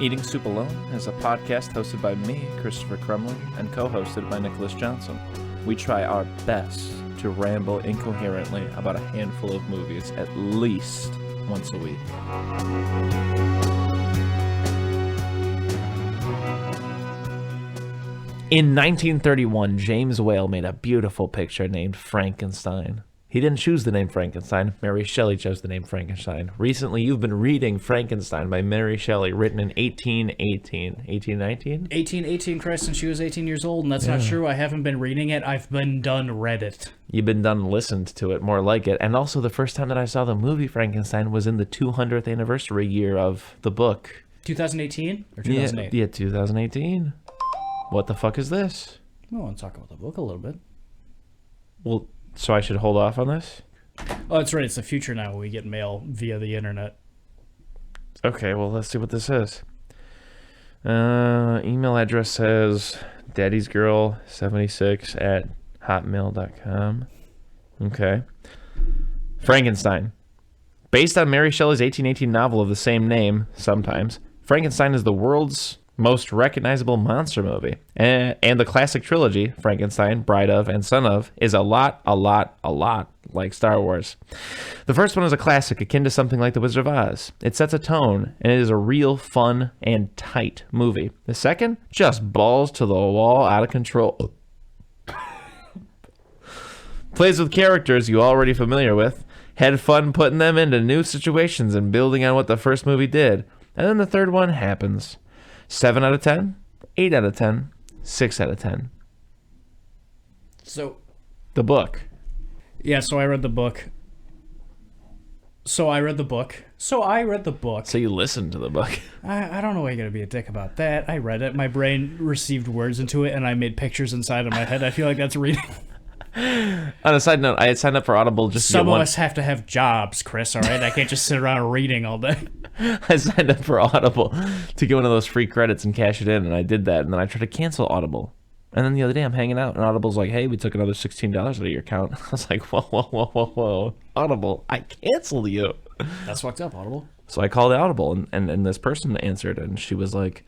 Eating Soup Alone is a podcast hosted by me, Christopher Crumley, and co-hosted by Nicholas Johnson. We try our best to ramble incoherently about a handful of movies at least once a week. In 1931, James Whale made a beautiful picture named Frankenstein. He didn't choose the name Frankenstein. Mary Shelley chose the name Frankenstein. Recently, you've been reading Frankenstein by Mary Shelley, written in 1818. 1819? 1818, Chris, and she was 18 years old, and that's not true. I haven't been reading it. I've been done read it. You've been done listened to it, more like it. And also, the first time that I saw the movie Frankenstein was in the 200th anniversary year of the book. 2018 or 2008? Yeah, 2018. What the fuck is this? I want to talk about the book a little bit. Well, so I should hold off on this? Oh, that's right. It's the future now. We get mail via the internet. Okay, well, let's see what this is. Email address says daddysgirl76@hotmail.com. Okay. Frankenstein. Based on Mary Shelley's 1818 novel of the same name, sometimes, Frankenstein is the world's most recognizable monster movie. And the classic trilogy, Frankenstein, Bride of, and Son of, is a lot like Star Wars. The first one is a classic, akin to something like The Wizard of Oz. It sets a tone, and it is a real fun and tight movie. The second, just balls to the wall, out of control. Plays with characters you already familiar with, had fun putting them into new situations and building on what the first movie did. And then the third one happens. 7 out of 10, 8 out of 10, 6 out of 10. So, the book. Yeah, so I read the book. So you listened to the book. I don't know why you're going to be a dick about that. I read it. My brain received words into it, and I made pictures inside of my head. I feel like that's reading. On a side note, I had signed up for Audible just to Some of us have to have jobs, Chris, all right? I can't just sit around reading all day. I signed up for Audible to get one of those free credits and cash it in, and I did that, and then I tried to cancel Audible. And then the other day, I'm hanging out, and Audible's like, hey, we took another $16 out of your account. I was like, whoa. Audible, I canceled you. That's fucked up, Audible. So I called Audible, and this person answered, and she was like,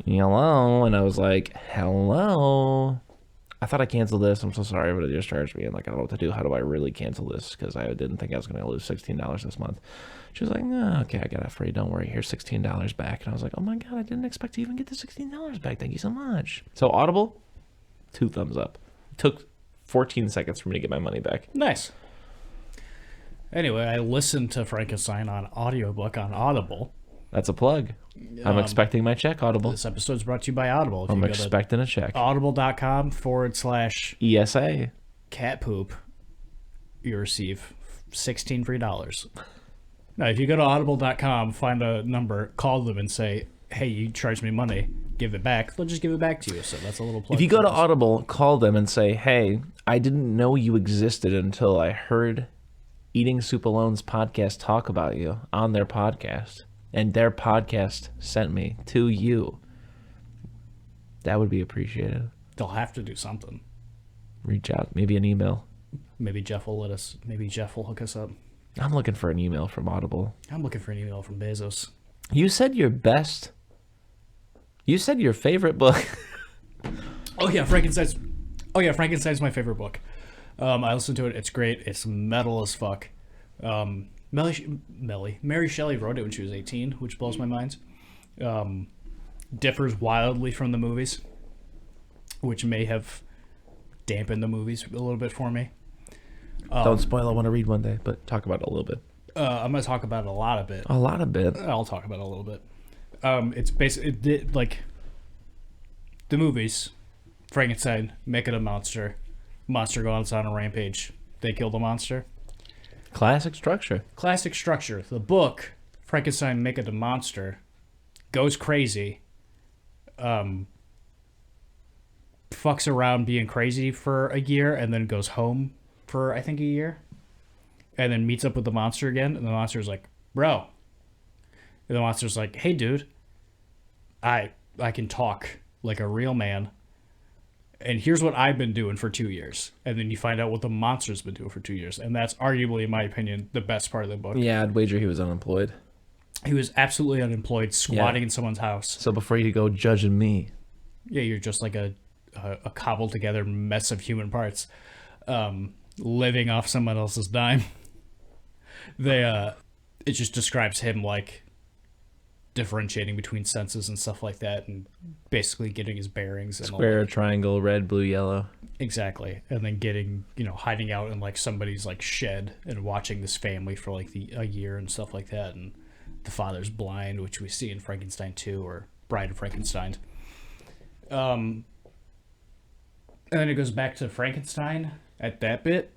hello, and I was like, hello. I thought I canceled this. I'm so sorry, but it just charged me. And like, I don't know what to do. How do I really cancel this? Because I didn't think I was going to lose $16 this month. She was like, no, okay, I got it free. Don't worry. Here's $16 back. And I was like, oh my God, I didn't expect to even get the $16 back. Thank you so much. So Audible, 2 thumbs up. It took 14 seconds for me to get my money back. Nice. Anyway, I listened to Frankenstein on audiobook on Audible. That's a plug. I'm expecting my check, Audible. This episode is brought to you by Audible. If I'm you go expecting a check. Audible.com/ESA. Cat poop. You receive $16 free. Now, if you go to audible.com, find a number, call them and say, hey, you charged me money, give it back. They'll just give it back to you. So that's a little plug. If you go to Audible, call them and say, hey, I didn't know you existed until I heard Eating Soup Alone's podcast talk about you on their podcast. And their podcast sent me to you. That would be appreciated. They'll have to do something. Reach out. Maybe an email. Maybe Jeff will hook us up. I'm looking for an email from Audible. I'm looking for an email from Bezos. You said your favorite book. Frankenstein's my favorite book. I listened to it. It's great. It's metal as fuck. Mary Shelley wrote it when she was 18, which blows my mind. Differs wildly from the movies, which may have dampened the movies a little bit for me. Don't spoil. I want to read one day, but talk about it a little bit. I'm going to talk about it a lot of it. A lot of bit. I'll talk about it a little bit. It's basically like the movies. Frankenstein, make it a monster. Monster goes on a rampage. They kill the monster. Classic structure. The book, Frankenstein, make it a monster, goes crazy, fucks around being crazy for a year, and then goes home for, I think, a year, and then meets up with the monster again, and the monster's like, bro, And the monster's like, hey, dude, I can talk like a real man. And here's what I've been doing for 2 years. And then you find out what the monster's been doing for 2 years. And that's arguably, in my opinion, the best part of the book. Yeah, I'd wager he was unemployed. He was absolutely unemployed, squatting in someone's house. So before you go judging me. Yeah, you're just like a cobbled together mess of human parts, living off someone else's dime. It just describes him like differentiating between senses and stuff like that, and basically getting his bearings. And Square, triangle, red, blue, yellow. Exactly, and then getting, hiding out in like somebody's like shed and watching this family for like a year and stuff like that. And the father's blind, which we see in Frankenstein 2 or Bride of Frankenstein. And then it goes back to Frankenstein at that bit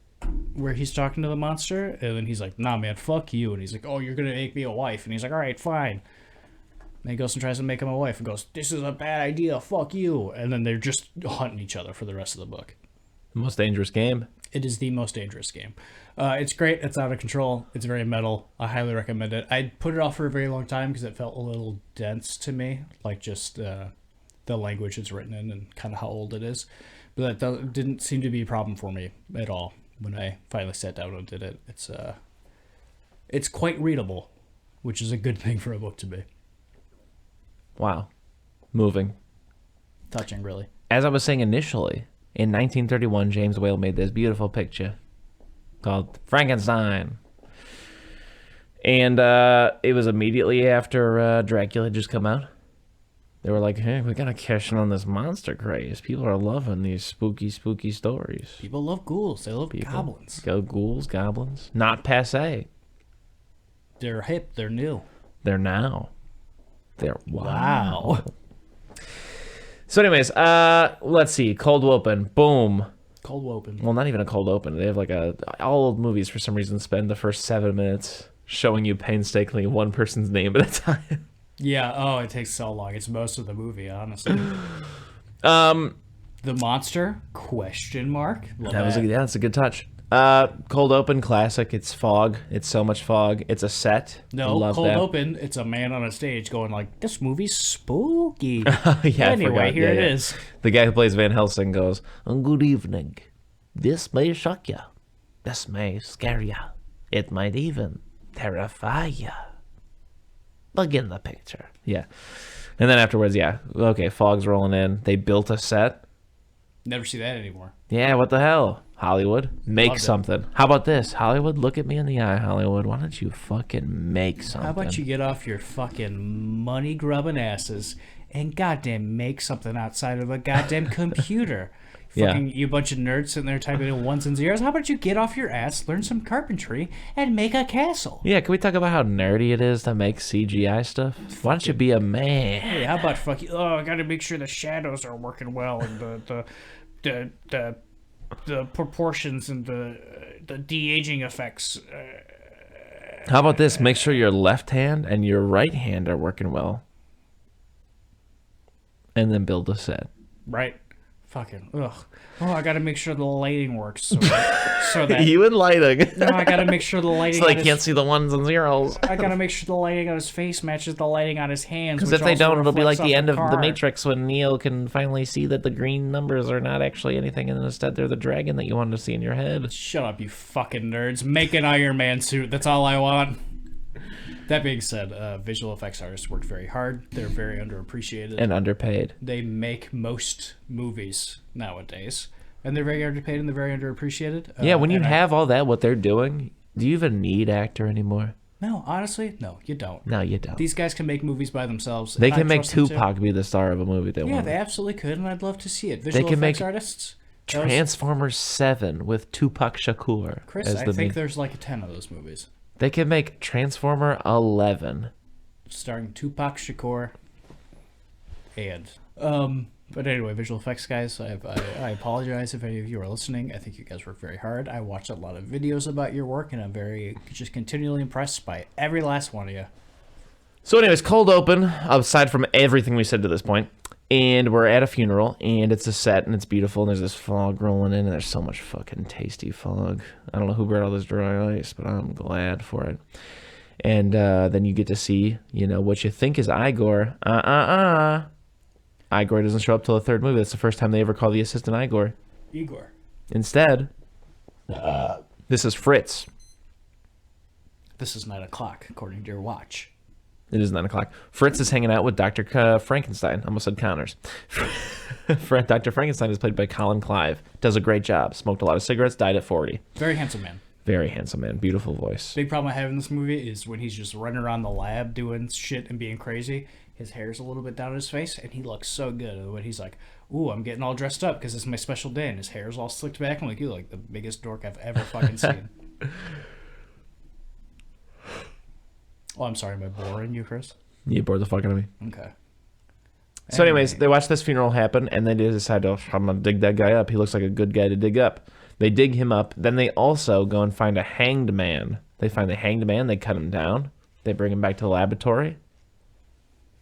where he's talking to the monster, and then he's like, nah, man, fuck you. And he's like, oh, you're gonna make me a wife. And he's like, all right, fine. And he goes and tries to make him a wife and goes, this is a bad idea, fuck you. And then they're just hunting each other for the rest of the book. The most dangerous game. It is the most dangerous game. It's great. It's out of control. It's very metal. I highly recommend it. I put it off for a very long time because it felt a little dense to me, like just the language it's written in and kind of how old it is. But that didn't seem to be a problem for me at all when I finally sat down and did it. It's quite readable, which is a good thing for a book to be. Wow. Moving. Touching, really. As I was saying initially, in 1931, James Whale made this beautiful picture called Frankenstein. And it was immediately after Dracula had just come out. They were like, hey, we gotta cash in on this monster craze. People are loving these spooky, spooky stories. People love ghouls. They love goblins. Go ghouls, goblins. Not passe. They're hip. They're new. They're now. They're wow. So anyways, let's see. Cold open. Boom. Cold open. Well, not even a cold open. They have like all old movies for some reason spend the first 7 minutes showing you painstakingly one person's name at a time. Yeah, oh, it takes so long. It's most of the movie, honestly. The monster? Question mark? That's a good touch. Cold open, classic. It's fog. It's so much fog. It's a set. No, Love cold that. open, it's a man on a stage going like, this movie's spooky. Yeah, anyway, here it is. The guy who plays Van Helsing goes, good evening. This may shock you. This may scare you. It might even terrify you. Begin the picture. Yeah. And then afterwards, yeah. Okay, fog's rolling in. They built a set. Never see that anymore. Yeah, what the hell? Hollywood, make Loved something. How about this? Hollywood, look at me in the eye, Hollywood. Why don't you fucking make something? How about you get off your fucking money-grubbing asses and goddamn make something outside of a goddamn computer? Fucking you bunch of nerds sitting there typing in ones and zeros. How about you get off your ass, learn some carpentry, and make a castle? Yeah, can we talk about how nerdy it is to make CGI stuff? Why don't you be a man? Hey, how about fuck you? Oh, I gotta make sure the shadows are working well and the proportions and the de-aging effects. How about this? Make sure your left hand and your right hand are working well. And then build a set. Right. Fucking ugh. Oh, I gotta make sure the lighting works so that You and lighting. no, I gotta make sure the lighting. So they can't see the ones and zeros. I gotta make sure the lighting on his face matches the lighting on his hands. Because if they don't, it'll be like the end of the Matrix when Neo can finally see that the green numbers are not actually anything, and instead they're the dragon that you wanted to see in your head. Shut up, you fucking nerds! Make an Iron Man suit. That's all I want. That being said, visual effects artists work very hard. They're very underappreciated and underpaid. They make most movies nowadays, and they're very underpaid and they're very underappreciated. Yeah, when you have all that, what they're doing, do you even need actor anymore? No, honestly, no, you don't. No, you don't. These guys can make movies by themselves. They can make Tupac be the star of a movie they want. Yeah, they absolutely could, and I'd love to see it. Visual they can effects make artists. Transformers 7 with Tupac Shakur. Chris, as I think there's like 10 of those movies. They can make Transformer 11. Starring Tupac Shakur. And, but anyway, visual effects guys, I apologize if any of you are listening. I think you guys work very hard. I watch a lot of videos about your work, and I'm very, just continually impressed by every last one of you. So anyways, cold open, aside from everything we said to this point, and we're at a funeral, and it's a set, and it's beautiful, and there's this fog rolling in, and there's so much fucking tasty fog. I don't know who brought all this dry ice, but I'm glad for it. And then you get to see, what you think is Igor. Igor doesn't show up till the third movie. That's the first time they ever call the assistant Igor. Igor. Instead, this is Fritz. This is 9 o'clock, according to your watch. It is 9 o'clock. Fritz is hanging out with Dr. Frankenstein. Almost said Connors. Dr. Frankenstein is played by Colin Clive. Does a great job. Smoked a lot of cigarettes. Died at 40. Very handsome man. Very handsome man. Beautiful voice. Big problem I have in this movie is when he's just running around the lab doing shit and being crazy. His hair's a little bit down his face, and he looks so good. When he's like, ooh, I'm getting all dressed up because it's my special day, and his hair's all slicked back. I'm like, you look like the biggest dork I've ever fucking seen. Oh, I'm sorry. Am I boring you, Chris? You bored the fuck out of me. Okay. So anyways, they watch this funeral happen, and they decide, oh, I'm going to dig that guy up. He looks like a good guy to dig up. They dig him up. Then they also go and find a hanged man. They find the hanged man. They cut him down. They bring him back to the laboratory.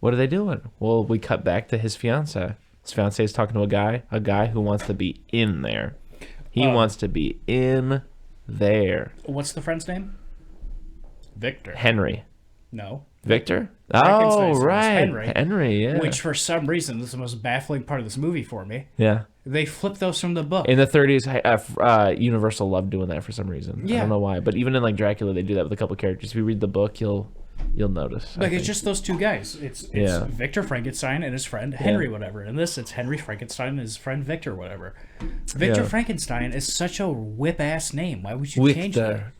What are they doing? Well, we cut back to his fiancée. His fiancée is talking to a guy who wants to be in there. He wants to be in there. What's the friend's name? Victor. Henry. No. Victor? Frankenstein's Oh, name is right. Henry, yeah. Which, for some reason, is the most baffling part of this movie for me. Yeah. They flipped those from the book. In the 30s, Universal loved doing that for some reason. Yeah. I don't know why, but even in like Dracula, they do that with a couple characters. If you read the book, you'll notice. Like, it's just those two guys. It's Victor Frankenstein and his friend Henry whatever. In this, it's Henry Frankenstein and his friend Victor whatever. Victor Frankenstein is such a whip-ass name. Why would you change that?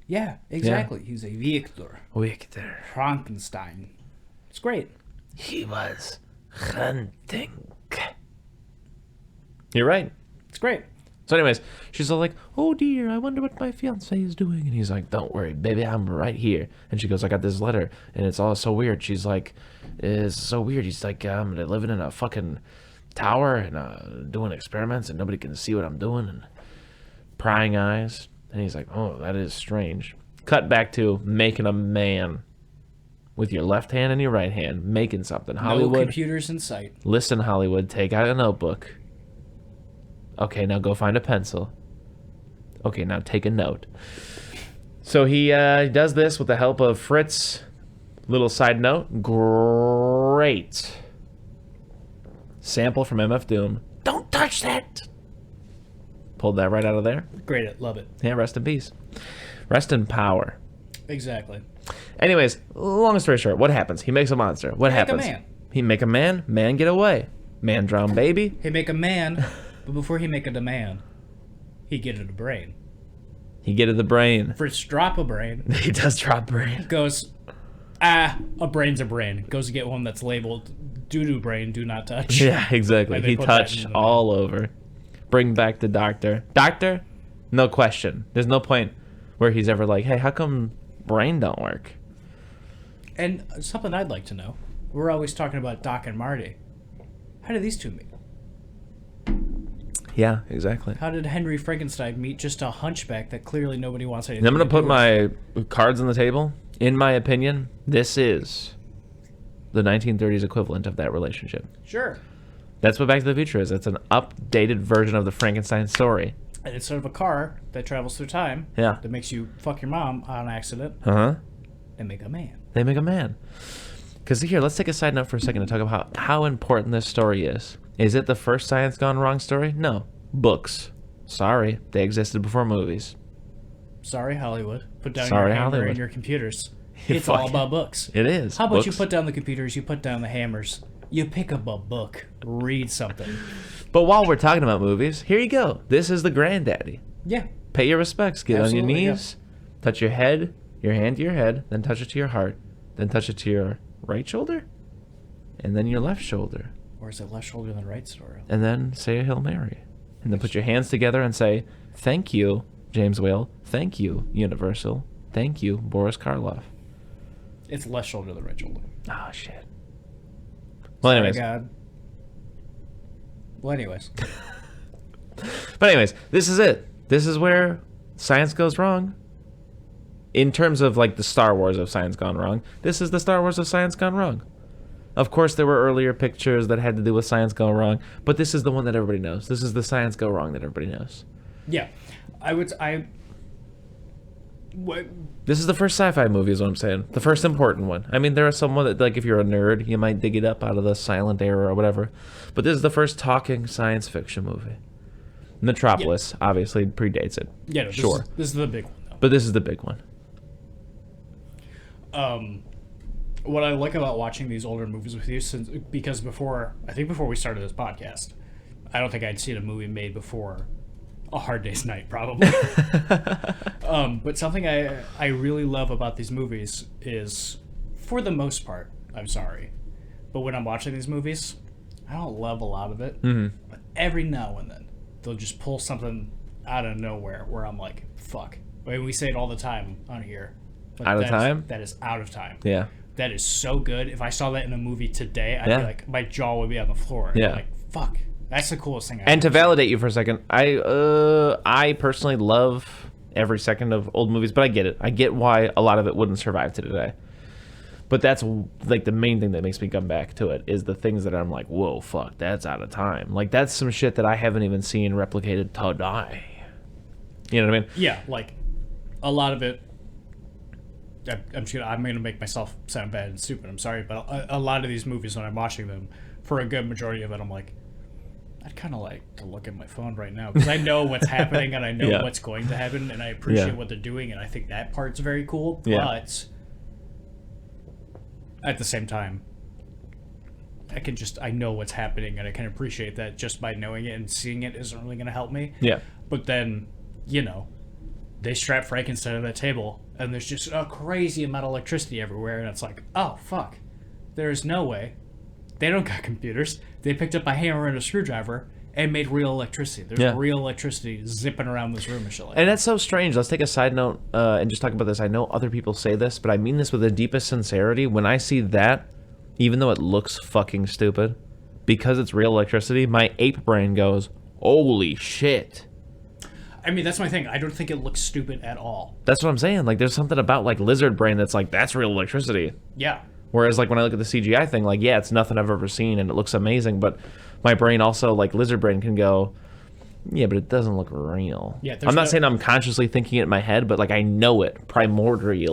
Yeah, exactly. He's a Victor Frankenstein. It's great. He was hunting. You're right. It's great. So anyways, she's all like, oh dear, I wonder what my fiancé is doing. And he's like, don't worry, baby, I'm right here. And she goes, I got this letter, and it's all so weird. She's like, it's so weird. He's like, I'm living in a fucking tower and doing experiments, and nobody can see what I'm doing, and prying eyes. And he's like, oh, that is strange. Cut back to making a man with your left hand and your right hand, making something. Hollywood. No computers in sight. Listen, Hollywood, take out a notebook. Okay, now go find a pencil. Okay, now take a note. So he does this with the help of Fritz. Little side note. Great. Sample from MF Doom. Don't touch that. Pulled that right out of there. Great, love it. Yeah, rest in peace. Rest in power. Exactly. Anyways, long story short, what happens? He makes a monster. What happens? Make a man. He make a man. Man get away. Man drown baby. He make a man, but before he make a demand, he get it a brain. He get it the brain. Fritz drop a brain. He does drop brain. Goes, a brain's a brain. Goes to get one that's labeled doo-doo brain, do not touch. Yeah, exactly. He touched all over. Bring back the doctor. Doctor? No question. There's no point where he's ever like, hey, how come brain don't work? And something I'd like to know. We're always talking about Doc and Marty. How did these two meet? Yeah, exactly. How did Henry Frankenstein meet just a hunchback that clearly nobody wants anything I'm going to put do my cards on the table. In my opinion, this is the 1930s equivalent of that relationship. Sure. That's what Back to the Future is. It's an updated version of the Frankenstein story. And instead of a car that travels through time, yeah, that makes you fuck your mom on accident, they make a man. They make a man. Because here, let's take a side note for a second to talk about how important this story is. Is it the first science gone wrong story? No. Books. Sorry, they existed before movies. Sorry, Hollywood. Put down Sorry, your hammer Hollywood. and your computers. It's all about books. It is. How about you Books. put down the computers, you put down the hammers, you pick up a book, read something. But while we're talking about movies, here you go. This is the granddaddy. Yeah. Pay your respects. Get on your Absolutely, knees. Yeah. Touch your head, your hand to your head, then touch it to your heart, then touch it to your right shoulder, and then your left shoulder. Or is it left shoulder and the right shoulder? And then say a Hail Mary. And then put your hands together and say, thank you, James Whale. Thank you, Universal. Thank you, Boris Karloff. It's left shoulder, the right shoulder. Oh, shit. Well, anyways. God. Well, anyways. But anyways, this is it. This is where science goes wrong. In terms of like the Star Wars of science gone wrong, this is the Star Wars of science gone wrong. Of course, there were earlier pictures that had to do with science going wrong, but this is the one that everybody knows. This is the science go wrong that everybody knows. Yeah. What? This is the first sci-fi movie, is what I'm saying. The first important one. I mean, there are some that, like, if you're a nerd, you might dig it up out of the silent era or whatever. But this is the first talking science fiction movie. Metropolis obviously predates it. Yeah, no, sure. This is the big one, though. But this is the big one. What I like about watching these older movies with you, because before we started this podcast, I don't think I'd seen a movie made before A Hard Day's Night, probably. But something I really love about these movies is, for the most part, I'm sorry, but when I'm watching these movies, I don't love a lot of it. Mm-hmm. But every now and then, they'll just pull something out of nowhere where I'm like, fuck. I mean, we say it all the time on here. Out of time? That is out of time. Yeah. That is so good. If I saw that in a movie today, I'd be like, my jaw would be on the floor. Yeah. I'd be like, fuck. That's the coolest thing. And to validate you for a second, I personally love every second of old movies, but I get it. I get why a lot of it wouldn't survive to today. But that's like the main thing that makes me come back to it is the things that I'm like, whoa, fuck, that's out of time. Like, that's some shit that I haven't even seen replicated today. You know what I mean? Yeah, like a lot of it. I'm gonna make myself sound bad and stupid. I'm sorry, but a lot of these movies, when I'm watching them, for a good majority of it, I'm like, I'd kind of like to look at my phone right now because I know what's happening and I know what's going to happen and I appreciate what they're doing and I think that part's very cool. But at the same time, I know what's happening and I can appreciate that just by knowing it, and seeing it isn't really gonna help me. Yeah. But then, they strap Frankenstein to that table, and there's just a crazy amount of electricity everywhere, and it's like, oh, fuck. There's no way. They don't got computers. They picked up a hammer and a screwdriver and made real electricity. There's real electricity zipping around this room and shit like that. And that's so strange. Let's take a side note and just talk about this. I know other people say this, but I mean this with the deepest sincerity. When I see that, even though it looks fucking stupid, because it's real electricity, my ape brain goes, holy shit. I mean, that's my thing. I don't think it looks stupid at all. That's what I'm saying. Like, there's something about, like, lizard brain that's like, that's real electricity. Yeah. Whereas, like, when I look at the CGI thing, like, yeah, it's nothing I've ever seen, and it looks amazing, but my brain also, like, lizard brain can go, yeah, but it doesn't look real. Yeah, I'm not saying I'm consciously thinking it in my head, but, like, I know it primordially,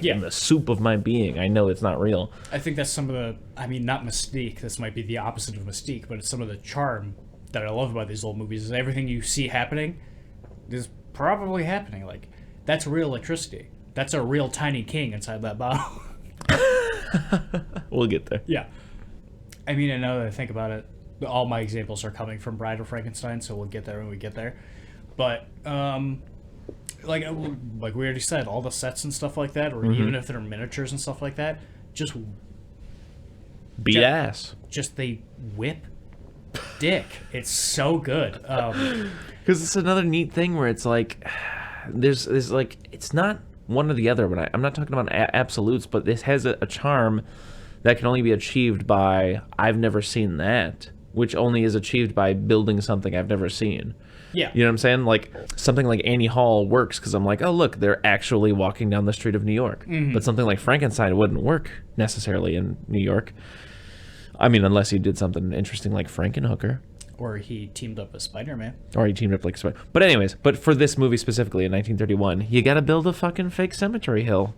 in the soup of my being. I know it's not real. I think that's some of the, not mystique. This might be the opposite of mystique, but it's some of the charm that I love about these old movies is everything you see happening is probably happening. Like, that's real electricity. That's a real tiny king inside that bottle. We'll get there. Yeah. I mean, I know that I think about it, all my examples are coming from Bride of Frankenstein, so we'll get there when we get there. But, like we already said, all the sets and stuff like that, or even if they're miniatures and stuff like that, just beat ass. Just they whip dick. It's so good. Because it's another neat thing where it's like, there's like, it's not one or the other, but I'm not talking about absolutes, but this has a charm that can only be achieved by, I've never seen that, which only is achieved by building something I've never seen. Yeah. You know what I'm saying? Like, something like Annie Hall works because I'm like, oh, look, they're actually walking down the street of New York. Mm-hmm. But something like Frankenstein wouldn't work necessarily in New York. I mean, unless he did something interesting like Frankenhooker. Or he teamed up with Spider-Man. Or he teamed up like Spider-Man. But anyways, for this movie specifically in 1931, you gotta build a fucking fake cemetery hill.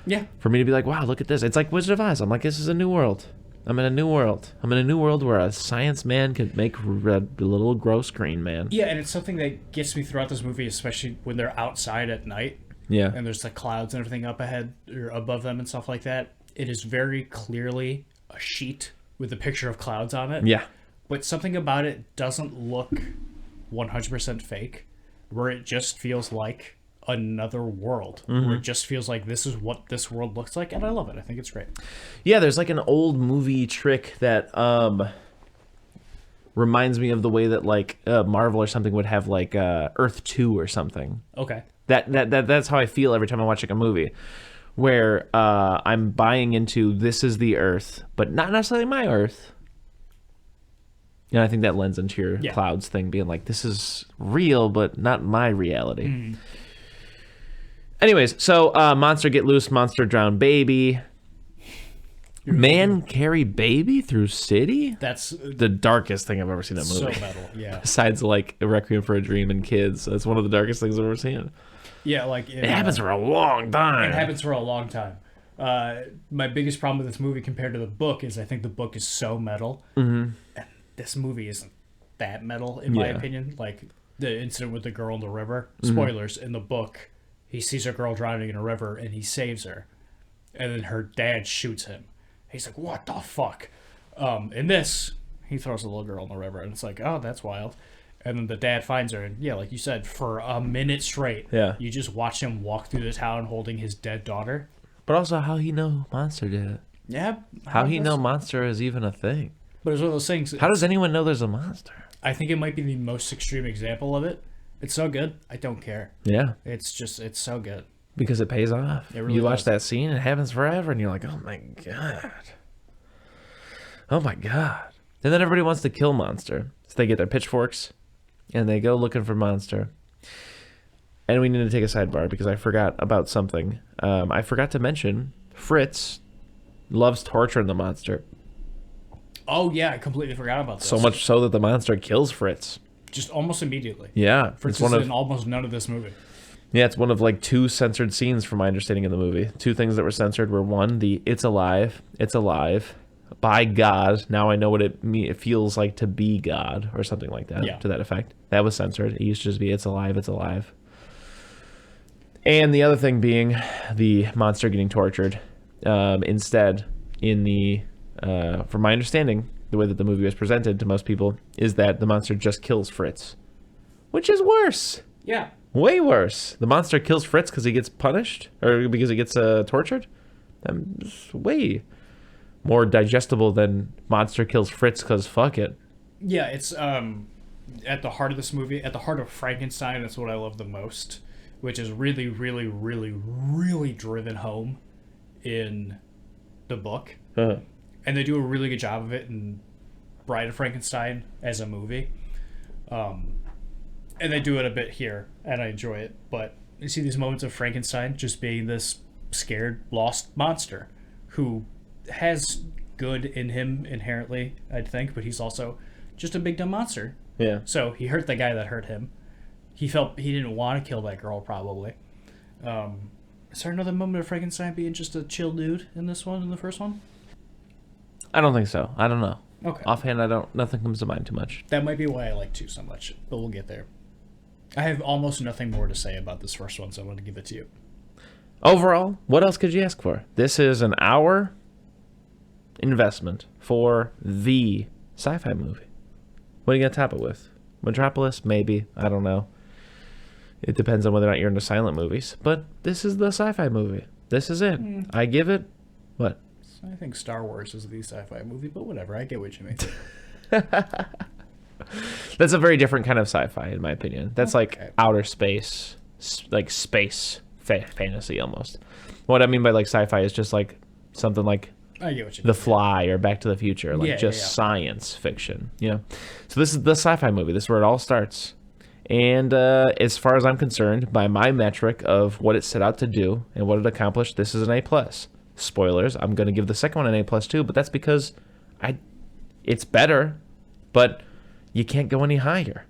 Yeah. For me to be like, wow, look at this. It's like Wizard of Oz. I'm like, this is a new world. I'm in a new world. I'm in a new world where a science man could make a little gross green man. Yeah, and it's something that gets me throughout this movie, especially when they're outside at night. Yeah. And there's the clouds and everything up ahead or above them and stuff like that. It is very clearly a sheet with a picture of clouds on it. Yeah. But something about it doesn't look 100% fake, where it just feels like another world, where it just feels like this is what this world looks like, and I love it. I think it's great. Yeah, there's like an old movie trick that reminds me of the way that like Marvel or something would have like Earth 2 or something. Okay. That's how I feel every time I watch like a movie, where I'm buying into this is the Earth, but not necessarily my Earth. Yeah, I think that lends into your clouds thing, being like, this is real, but not my reality. Mm. Anyways, so monster get loose, monster drown baby. Man carry baby through city? That's the darkest thing I've ever seen in a movie. So metal, yeah. Besides like A Requiem for a Dream and Kids. That's one of the darkest things I've ever seen. Yeah, like It happens for a long time. It happens for a long time. My biggest problem with this movie compared to the book is I think the book is so metal. Mm-hmm. And this movie isn't that metal, in my Yeah. opinion. Like, the incident with the girl in the river. Mm-hmm. Spoilers, in the book, he sees a girl drowning in a river, and he saves her. And then her dad shoots him. He's like, what the fuck? In this, he throws a little girl in the river, and it's like, oh, that's wild. And then the dad finds her, and yeah, like you said, for a minute straight, Yeah. you just watch him walk through the town holding his dead daughter. But also, how he know Monster did it? Yeah. How he know Monster is even a thing? But it's one of those things. How does anyone know there's a monster? I think it might be the most extreme example of it. It's so good. I don't care. Yeah, It's so good. because it pays off. It really You watch does. that scene, it happens forever, and you're like, oh my god. Oh my god. And then everybody wants to kill Monster. So they get their pitchforks, and they go looking for Monster. And we need to take a sidebar because I forgot about something. I forgot to mention Fritz loves torturing the monster. Oh, yeah, I completely forgot about this. So much so that the monster kills Fritz. Just almost immediately. Yeah. Fritz it's one is of in almost none of this movie. Yeah, it's one of like 2 censored scenes from my understanding of the movie. 2 things that were censored were, one, the it's alive, by God, now I know what it feels like to be God, or something like that, Yeah. to that effect. That was censored. It used to just be it's alive. And the other thing being the monster getting tortured. Instead, in the, from my understanding, the way that the movie was presented to most people, is that the monster just kills Fritz. Which is worse. Yeah. Way worse. The monster kills Fritz because he gets punished, or because he gets tortured. That's way more digestible than monster kills Fritz because fuck it. Yeah, it's at the heart of this movie, at the heart of Frankenstein, that's what I love the most, which is really, really, really, really driven home in the book. Uh-huh. And they do a really good job of it in Bride of Frankenstein as a movie. And they do it a bit here, and I enjoy it. But you see these moments of Frankenstein just being this scared, lost monster who has good in him inherently, I'd think, but he's also just a big dumb monster. Yeah. So he hurt the guy that hurt him. He felt he didn't want to kill that girl, probably. Is there another moment of Frankenstein being just a chill dude in this one, in the first one? I don't think so. I don't know. Okay. Offhand, nothing comes to mind too much. That might be why I like 2 so much, but we'll get there. I have almost nothing more to say about this first one, so I'm going to give it to you. Overall, what else could you ask for? This is an hour investment for the sci-fi movie. What are you going to top it with? Metropolis? Maybe. I don't know. It depends on whether or not you're into silent movies. But this is the sci-fi movie. This is it. I give it... What? I think Star Wars is the sci-fi movie, but whatever. I get what you mean. That's a very different kind of sci-fi, in my opinion. That's Okay. like outer space, like space fantasy almost. What I mean by like sci-fi is just like something like I get what you The mean. Fly or Back to the Future, like Yeah, just yeah. science fiction, you know? So this is the sci-fi movie. This is where it all starts. And as far as I'm concerned, by my metric of what it set out to do and what it accomplished, this is an A+. Spoilers, I'm going to give the second one an A+ too, but that's because it's better, but you can't go any higher.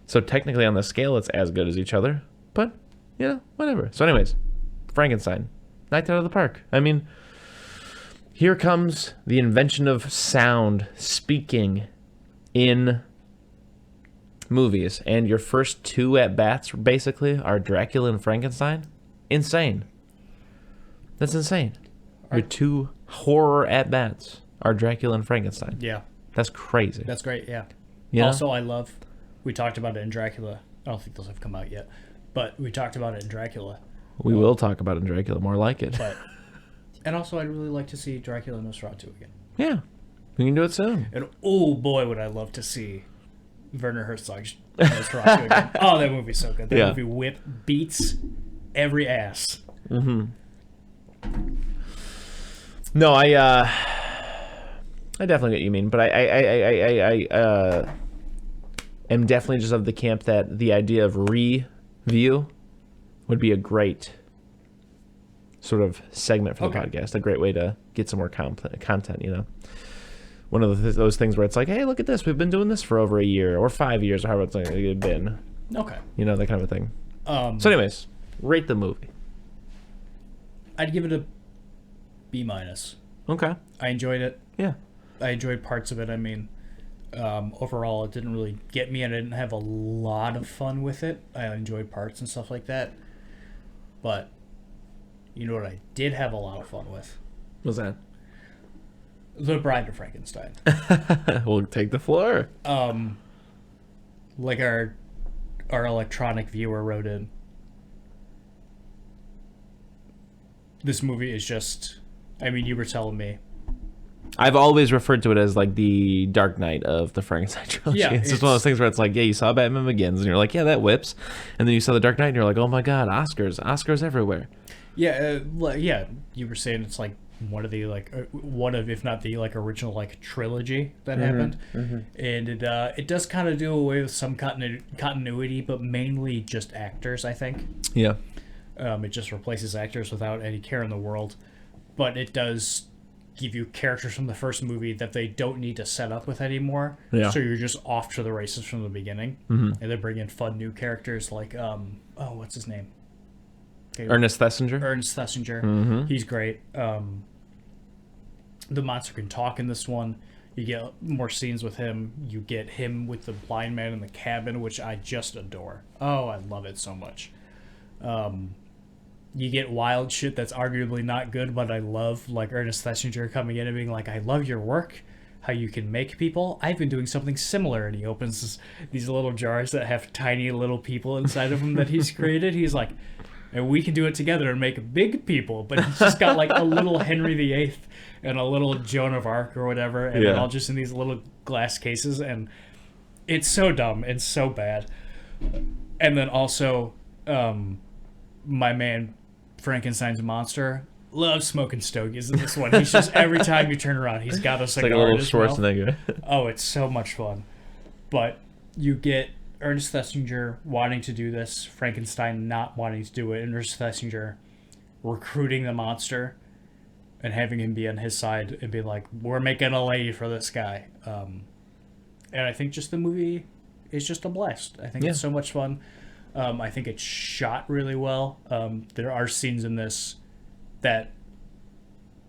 So technically on the scale, it's as good as each other, but, you know, whatever. So anyways, Frankenstein, knocked out of the park. I mean, here comes the invention of sound, speaking in movies, and your first 2 at-bats, basically, are Dracula and Frankenstein. Insane. That's insane. Your 2 horror at-bats are Dracula and Frankenstein. Yeah, That's crazy. that's great, yeah. You know? Also, I love... We talked about it in Dracula. I don't think those have come out yet. But we talked about it in Dracula. We will talk about it in Dracula, more like it. But... And also, I'd really like to see Dracula and Nosferatu again. Yeah. We can do it soon. And oh boy, would I love to see Werner Herzog's Nosferatu again. Oh, that movie's so good. That Yeah. movie beats every ass. No, I definitely get what you mean, but I am definitely just of the camp that the idea of review would be a great sort of segment for the Okay. podcast, a great way to get some more content, you know. One of those things where it's like, hey, look at this, we've been doing this for over a year or 5 years or however it's been, Okay. you know, that kind of a thing. So anyways, rate the movie. I'd give it a B-. Okay. I enjoyed it. Yeah. I enjoyed parts of it. I mean, overall, it didn't really get me, and I didn't have a lot of fun with it. I enjoyed parts and stuff like that. But you know what I did have a lot of fun with? What's that? The Bride of Frankenstein. We'll take the floor. Like our electronic viewer wrote in. This movie is just... I mean, you were telling me. I've always referred to it as like the Dark Knight of the Frankenstein trilogy. Yeah, it's just one of those things where it's like, yeah, you saw Batman Begins, and you're like, yeah, that whips. And then you saw the Dark Knight, and you're like, oh my god, Oscars everywhere. Yeah, yeah. You were saying it's like one of, if not the like original like trilogy that happened, and it does kind of do away with some continuity, but mainly just actors, I think. Yeah. It just replaces actors without any care in the world, but it does give you characters from the first movie that they don't need to set up with anymore. Yeah. So you're just off to the races from the beginning, and they bring in fun new characters like what's his name? Okay, Ernest Thesiger. Ernest Thesiger. He's great. The monster can talk in this one. You get more scenes with him. You get him with the blind man in the cabin, which I just adore. Oh, I love it so much. You get wild shit that's arguably not good, but I love, like Ernest Thesiger coming in and being like, I love your work, how you can make people. I've been doing something similar. And he opens these little jars that have tiny little people inside of them that he's created. He's like, and we can do it together and make big people. But he's just got like a little Henry VIII and a little Joan of Arc or whatever, and they're all just in these little glass cases. And it's so dumb and so bad. And then also, my man Frankenstein's monster loves smoking stogies in this one. He's just, every time you turn around, he's got a cigar. It's like a little in his mouth. Schwarzenegger. Oh, it's so much fun. But you get Ernest Thesiger wanting to do this, Frankenstein not wanting to do it, and Ernest Thesiger recruiting the monster and having him be on his side and be like, we're making a lady for this guy. And I think just the movie is just a blast. I think it's so much fun. I think it's shot really well. There are scenes in this that,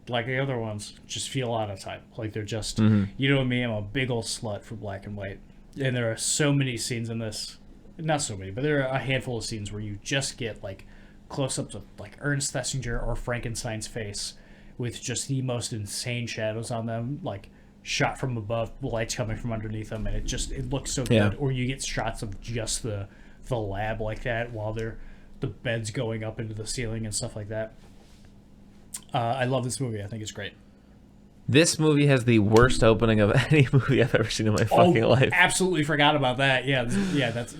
like the other ones, just feel out of time. Like they're just, you know me, I'm a big old slut for black and white. And there are so many scenes in this, not so many, but there are a handful of scenes where you just get like close-ups of like Ernest Thesiger or Frankenstein's face with just the most insane shadows on them, like shot from above, lights coming from underneath them, and it looks so good. Or you get shots of just the lab like that while the bed's going up into the ceiling and stuff like that. I love this movie. I think it's great. This movie has the worst opening of any movie I've ever seen in my fucking life. Absolutely forgot about that. Yeah, that's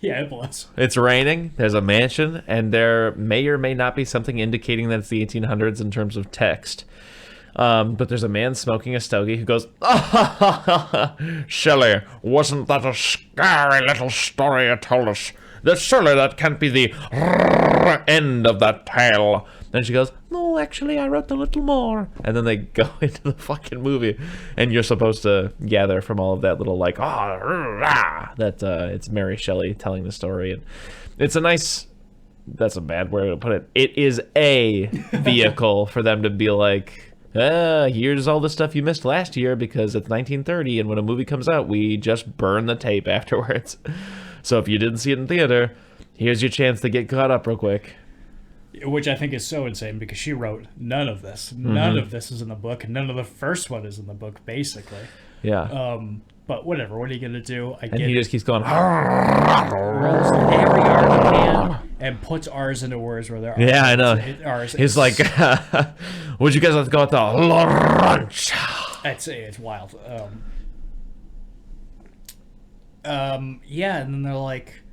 yeah, it was. It's raining. There's a mansion, and there may or may not be something indicating that it's the 1800s in terms of text. But there's a man smoking a stogie who goes, Shelley, wasn't that a scary little story you told us? Surely that can't be the end of that tale. Then she goes, no, actually, I wrote a little more. And then they go into the fucking movie, and you're supposed to gather from all of that little, like, that it's Mary Shelley telling the story. And it's a nice, that's a bad way to put it. It is a vehicle for them to be like, here's all the stuff you missed last year because it's 1930, and when a movie comes out, we just burn the tape afterwards. So if you didn't see it in theater, here's your chance to get caught up real quick. Which I think is so insane because she wrote none of this. None of this is in the book. None of the first one is in the book, basically. Yeah. But whatever. What are you going to do? He just keeps going. Rolls every R he can and puts R's into words where there are. Yeah, I know. He's like, would you guys have to go at the lunch? It's wild. Yeah, and then they're like,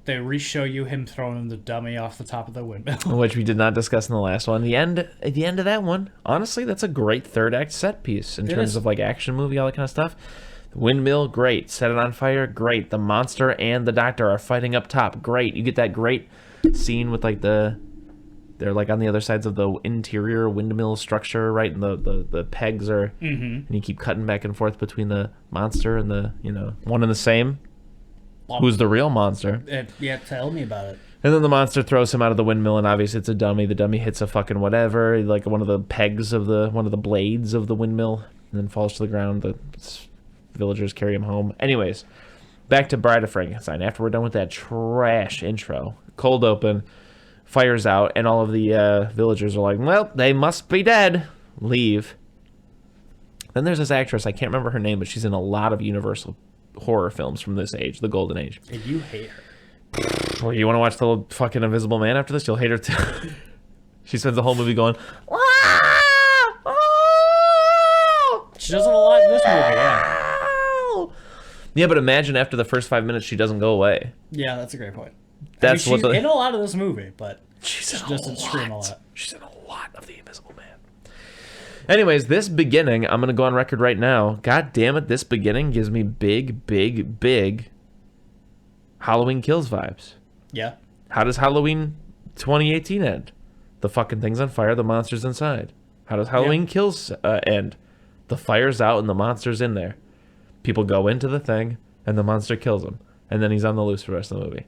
they re-show you him throwing the dummy off the top of the windmill, which we did not discuss in the last one. At the end of that one, honestly, that's a great third act set piece in terms of like action movie, all that kind of stuff. The windmill, great. Set it on fire, great. The monster and the doctor are fighting up top, great. You get that great scene with like they're like on the other sides of the interior windmill structure, right? And the pegs are, and you keep cutting back and forth between the monster and the, one and the same. who's the real monster. Yeah, tell me about it. And then the monster throws him out of the windmill, and obviously it's a dummy. The dummy hits a fucking whatever, like one of the pegs of one of the blades of the windmill, and then falls to the ground. The villagers carry him home. Anyways, back to Bride of Frankenstein. After we're done with that trash intro, cold open, fires out, and all of the villagers are like, well, they must be dead. Leave. Then there's this actress, I can't remember her name, but she's in a lot of Universal horror films from this age, the Golden Age. And you hate her. Well, you want to watch the little fucking Invisible Man after this? You'll hate her too. She spends the whole movie going, she does it a lot in this movie, yeah. Yeah, but imagine after the first 5 minutes she doesn't go away. Yeah, that's a great point. That's she's in a lot of this movie, but she doesn't scream a lot. She's in a lot of the Invisible Man. Anyways, this beginning, I'm going to go on record right now. God damn it, this beginning gives me big, big, big Halloween Kills vibes. Yeah. How does Halloween 2018 end? The fucking thing's on fire, the monster's inside. How does Halloween Kills end? The fire's out and the monster's in there. People go into the thing and the monster kills him. And then he's on the loose for the rest of the movie.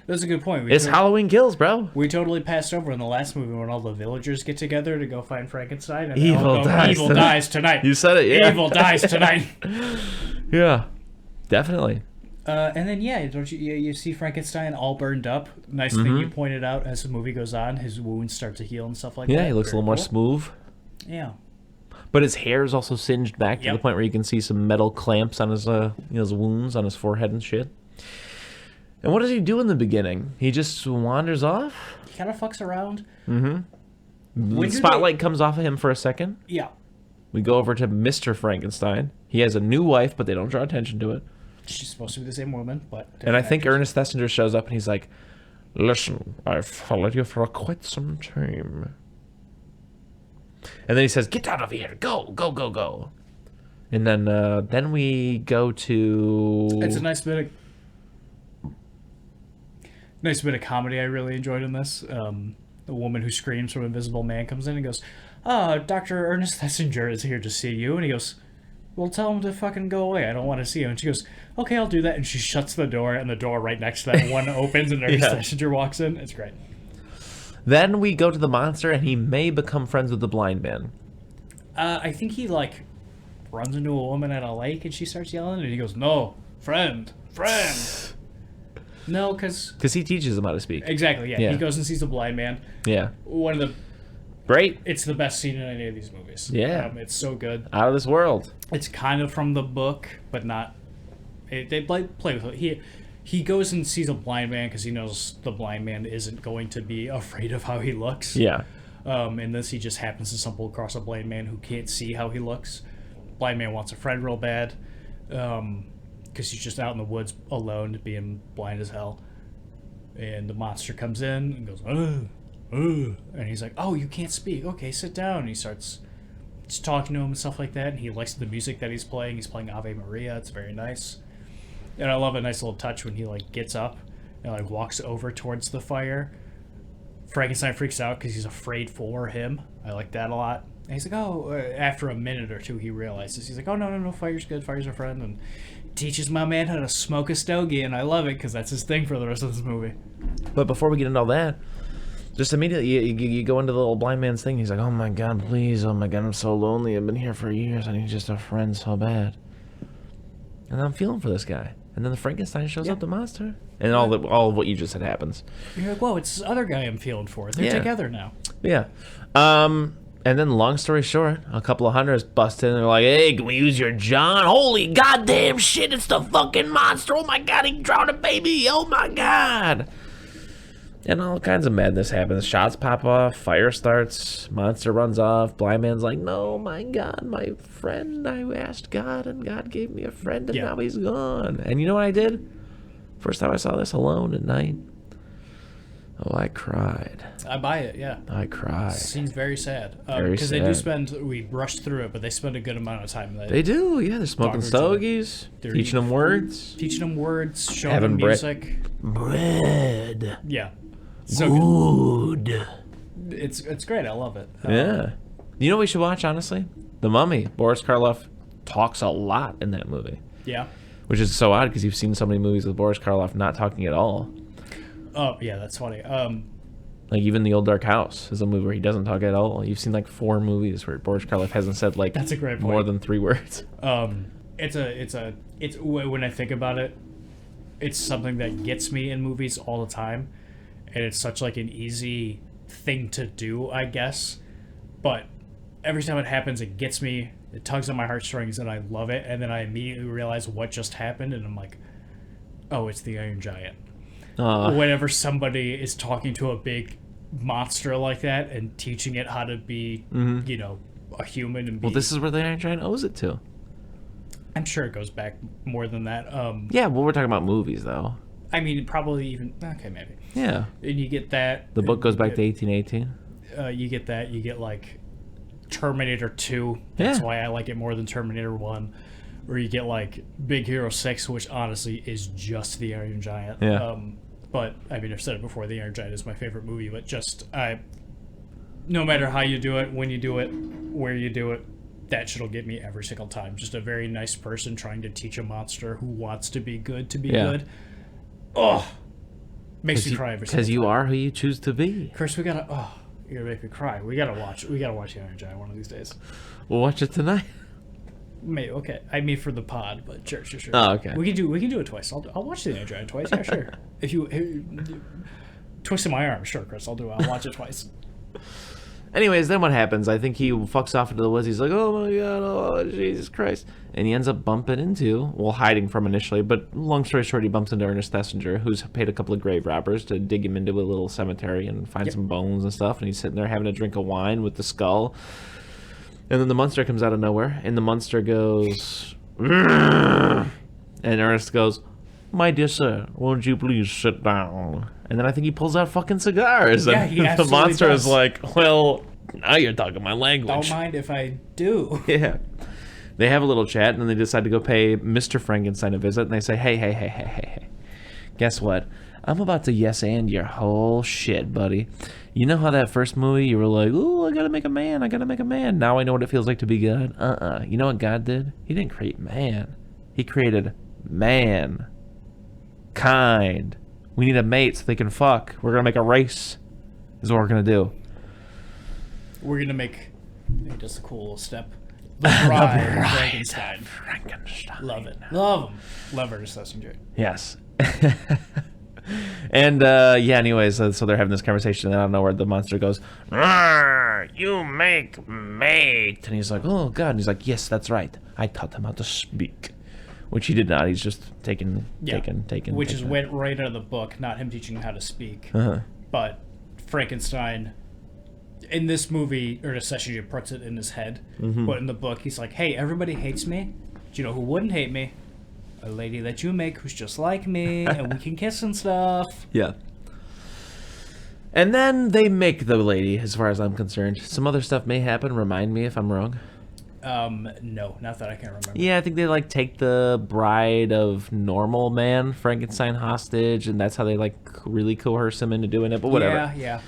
That's a good point. It's Halloween Kills, bro. We totally passed over in the last movie when all the villagers get together to go find Frankenstein. And Evil dies tonight. You said it, yeah. Evil dies tonight. Yeah, definitely. And then, don't you see Frankenstein all burned up? Nice thing you pointed out as the movie goes on. His wounds start to heal and stuff like that. Yeah, he looks a little more smooth. Yeah. But his hair is also singed back to the point where you can see some metal clamps on his his wounds on his forehead and shit. And what does he do in the beginning? He just wanders off? He kind of fucks around. The spotlight comes off of him for a second. Yeah. We go over to Mr. Frankenstein. He has a new wife, but they don't draw attention to it. She's supposed to be the same woman, but... And I think Ernest Thesiger shows up and he's like, listen, I've followed you for quite some time. And then he says, get out of here. Go, go, go, go. And then we go to... It's a nice bit of comedy I really enjoyed in this. The woman who screams from Invisible Man comes in and goes, Dr. Ernest Thesiger is here to see you. And he goes, well, tell him to fucking go away. I don't want to see him. And she goes, okay, I'll do that. And she shuts the door, and the door right next to that one opens, and Ernest Thesiger walks in. It's great. Then we go to the monster, and he may become friends with the blind man. I think he, runs into a woman at a lake, and she starts yelling, and he goes, no, friend. No, because he teaches him how to speak. Exactly, yeah. He goes and sees the blind man. Yeah. One of the... Great. It's the best scene in any of these movies. Yeah. It's so good. Out of this world. It's kind of from the book, but not... They play with it. He goes and sees a blind man because he knows the blind man isn't going to be afraid of how he looks. Yeah. And this, he just happens to stumble across a blind man who can't see how he looks. Blind man wants a friend real bad. Because he's just out in the woods alone, being blind as hell. And the monster comes in and goes, and he's like, oh, you can't speak. Okay, sit down. And he starts just talking to him and stuff like that. And he likes the music that he's playing. He's playing Ave Maria. It's very nice. And I love a nice little touch when he gets up and walks over towards the fire. Frankenstein freaks out because he's afraid for him. I like that a lot. And he's like, oh, after a minute or two, he realizes. He's like, oh, no, fire's good. Fire's a friend. And teaches my man how to smoke a stogie. And I love it because that's his thing for the rest of this movie. But before we get into all that, just immediately you go into the little blind man's thing. He's like, oh my God, please. Oh my God, I'm so lonely. I've been here for years. I need just a friend so bad. And I'm feeling for this guy. And then the Frankenstein shows up, the monster. And all of what you just said happens. You're like, whoa, it's this other guy I'm feeling for. They're together now. Yeah. And then long story short, a couple of hunters bust in and they're like, hey, can we use your John? Holy goddamn shit, it's the fucking monster. Oh my God, he drowned a baby. Oh my God. And all kinds of madness happens. Shots pop off, fire starts, monster runs off, blind man's like, no, my God, my friend, I asked God, and God gave me a friend, and now he's gone. And you know what I did? First time I saw this alone at night, I cried. I buy it, yeah. I cried. Seems very sad. Very Because sad. they do spend, we rushed through it, but they spend a good amount of time. They do, yeah. They're smoking stogies, teaching them words. Showing them music. Bread. Yeah. So good. It's great. I love it. Yeah. You know what we should watch, honestly? The Mummy. Boris Karloff talks a lot in that movie. Yeah. Which is so odd because you've seen so many movies with Boris Karloff not talking at all. Oh yeah, that's funny. Like even The Old Dark House is a movie where he doesn't talk at all. You've seen like 4 movies where Boris Karloff hasn't said like That's a great point. more than 3 words. It's when I think about it, it's something that gets me in movies all the time, and it's such like an easy thing to do, I guess. But every time it happens, it gets me. It tugs on my heartstrings, and I love it. And then I immediately realize what just happened, and I'm like, oh, it's the Iron Giant. Whenever somebody is talking to a big monster like that and teaching it how to be, you know, a human and be... Well, this is where the Iron Giant owes it to. I'm sure it goes back more than that. Yeah, well, we're talking about movies, though. I mean, probably even... Okay, maybe. Yeah. And you get that... The book goes back to 1818. You get that. You get, like, Terminator 2. That's Yeah. why I like it more than Terminator 1. Or you get, like, Big Hero 6, which honestly is just the Iron Giant. Yeah. But, I mean, I've said it before, the Iron Giant is my favorite movie, but just, no matter how you do it, when you do it, where you do it, that shit'll get me every single time. Just a very nice person trying to teach a monster who wants to be good good. Oh! Makes me cry every single time. Because you are who you choose to be. Chris, you're gonna make me cry. We gotta watch the Iron Giant one of these days. We'll watch it tonight. Maybe, okay. I mean for the pod, but sure. Oh, okay. We can do it twice. I'll watch the Iron Giant twice. Yeah, sure. If you twisting my arm, sure, Chris. I'll watch it twice. Anyways, then what happens? I think he fucks off into the woods. He's like, oh my god, oh Jesus Christ. And he ends up bumping into, well, hiding from initially, but long story short, he bumps into Ernest Thesiger, who's paid a couple of grave robbers to dig him into a little cemetery and find some bones and stuff. And he's sitting there having a drink of wine with the skull. And then the monster comes out of nowhere, and the monster goes, "Rrrr." And Ernest goes, my dear sir, won't you please sit down? And then I think he pulls out fucking cigars. Yeah, and he the absolutely monster does. is like, well, now you're talking my language. Don't mind if I do. Yeah. They have a little chat, and then they decide to go pay Mr. Frankenstein a visit, and they say, hey. Guess what? I'm about to yes and your whole shit, buddy. You know how that first movie you were like, ooh, I gotta make a man. Now I know what it feels like to be God. You know what God did? He didn't create man. He created man. Kind. We need a mate so they can fuck. We're gonna make a race. Is what we're gonna do. We're gonna make just a cool little step. The Bride of Frankenstein. Love it. Love him. Love Ernest Thesiger. Yes. And anyways, so they're having this conversation, and out of nowhere the monster goes, you make mate. And he's like, oh god. And he's like, yes, that's right. I taught him how to speak. Which he did not. He's just taken. Which is went right out of the book, not him teaching him how to speak. But Frankenstein, in this movie, Ernest Thesiger puts it in his head. But in the book, he's like, hey, everybody hates me. Do you know who wouldn't hate me? A lady that you make who's just like me, and we can kiss and stuff. Yeah. And then they make the lady, as far as I'm concerned. Some other stuff may happen. Remind me if I'm wrong. No, not that I can remember. Yeah, I think they like take the bride of normal man Frankenstein hostage, and that's how they like really coerce him into doing it. But whatever. Yeah.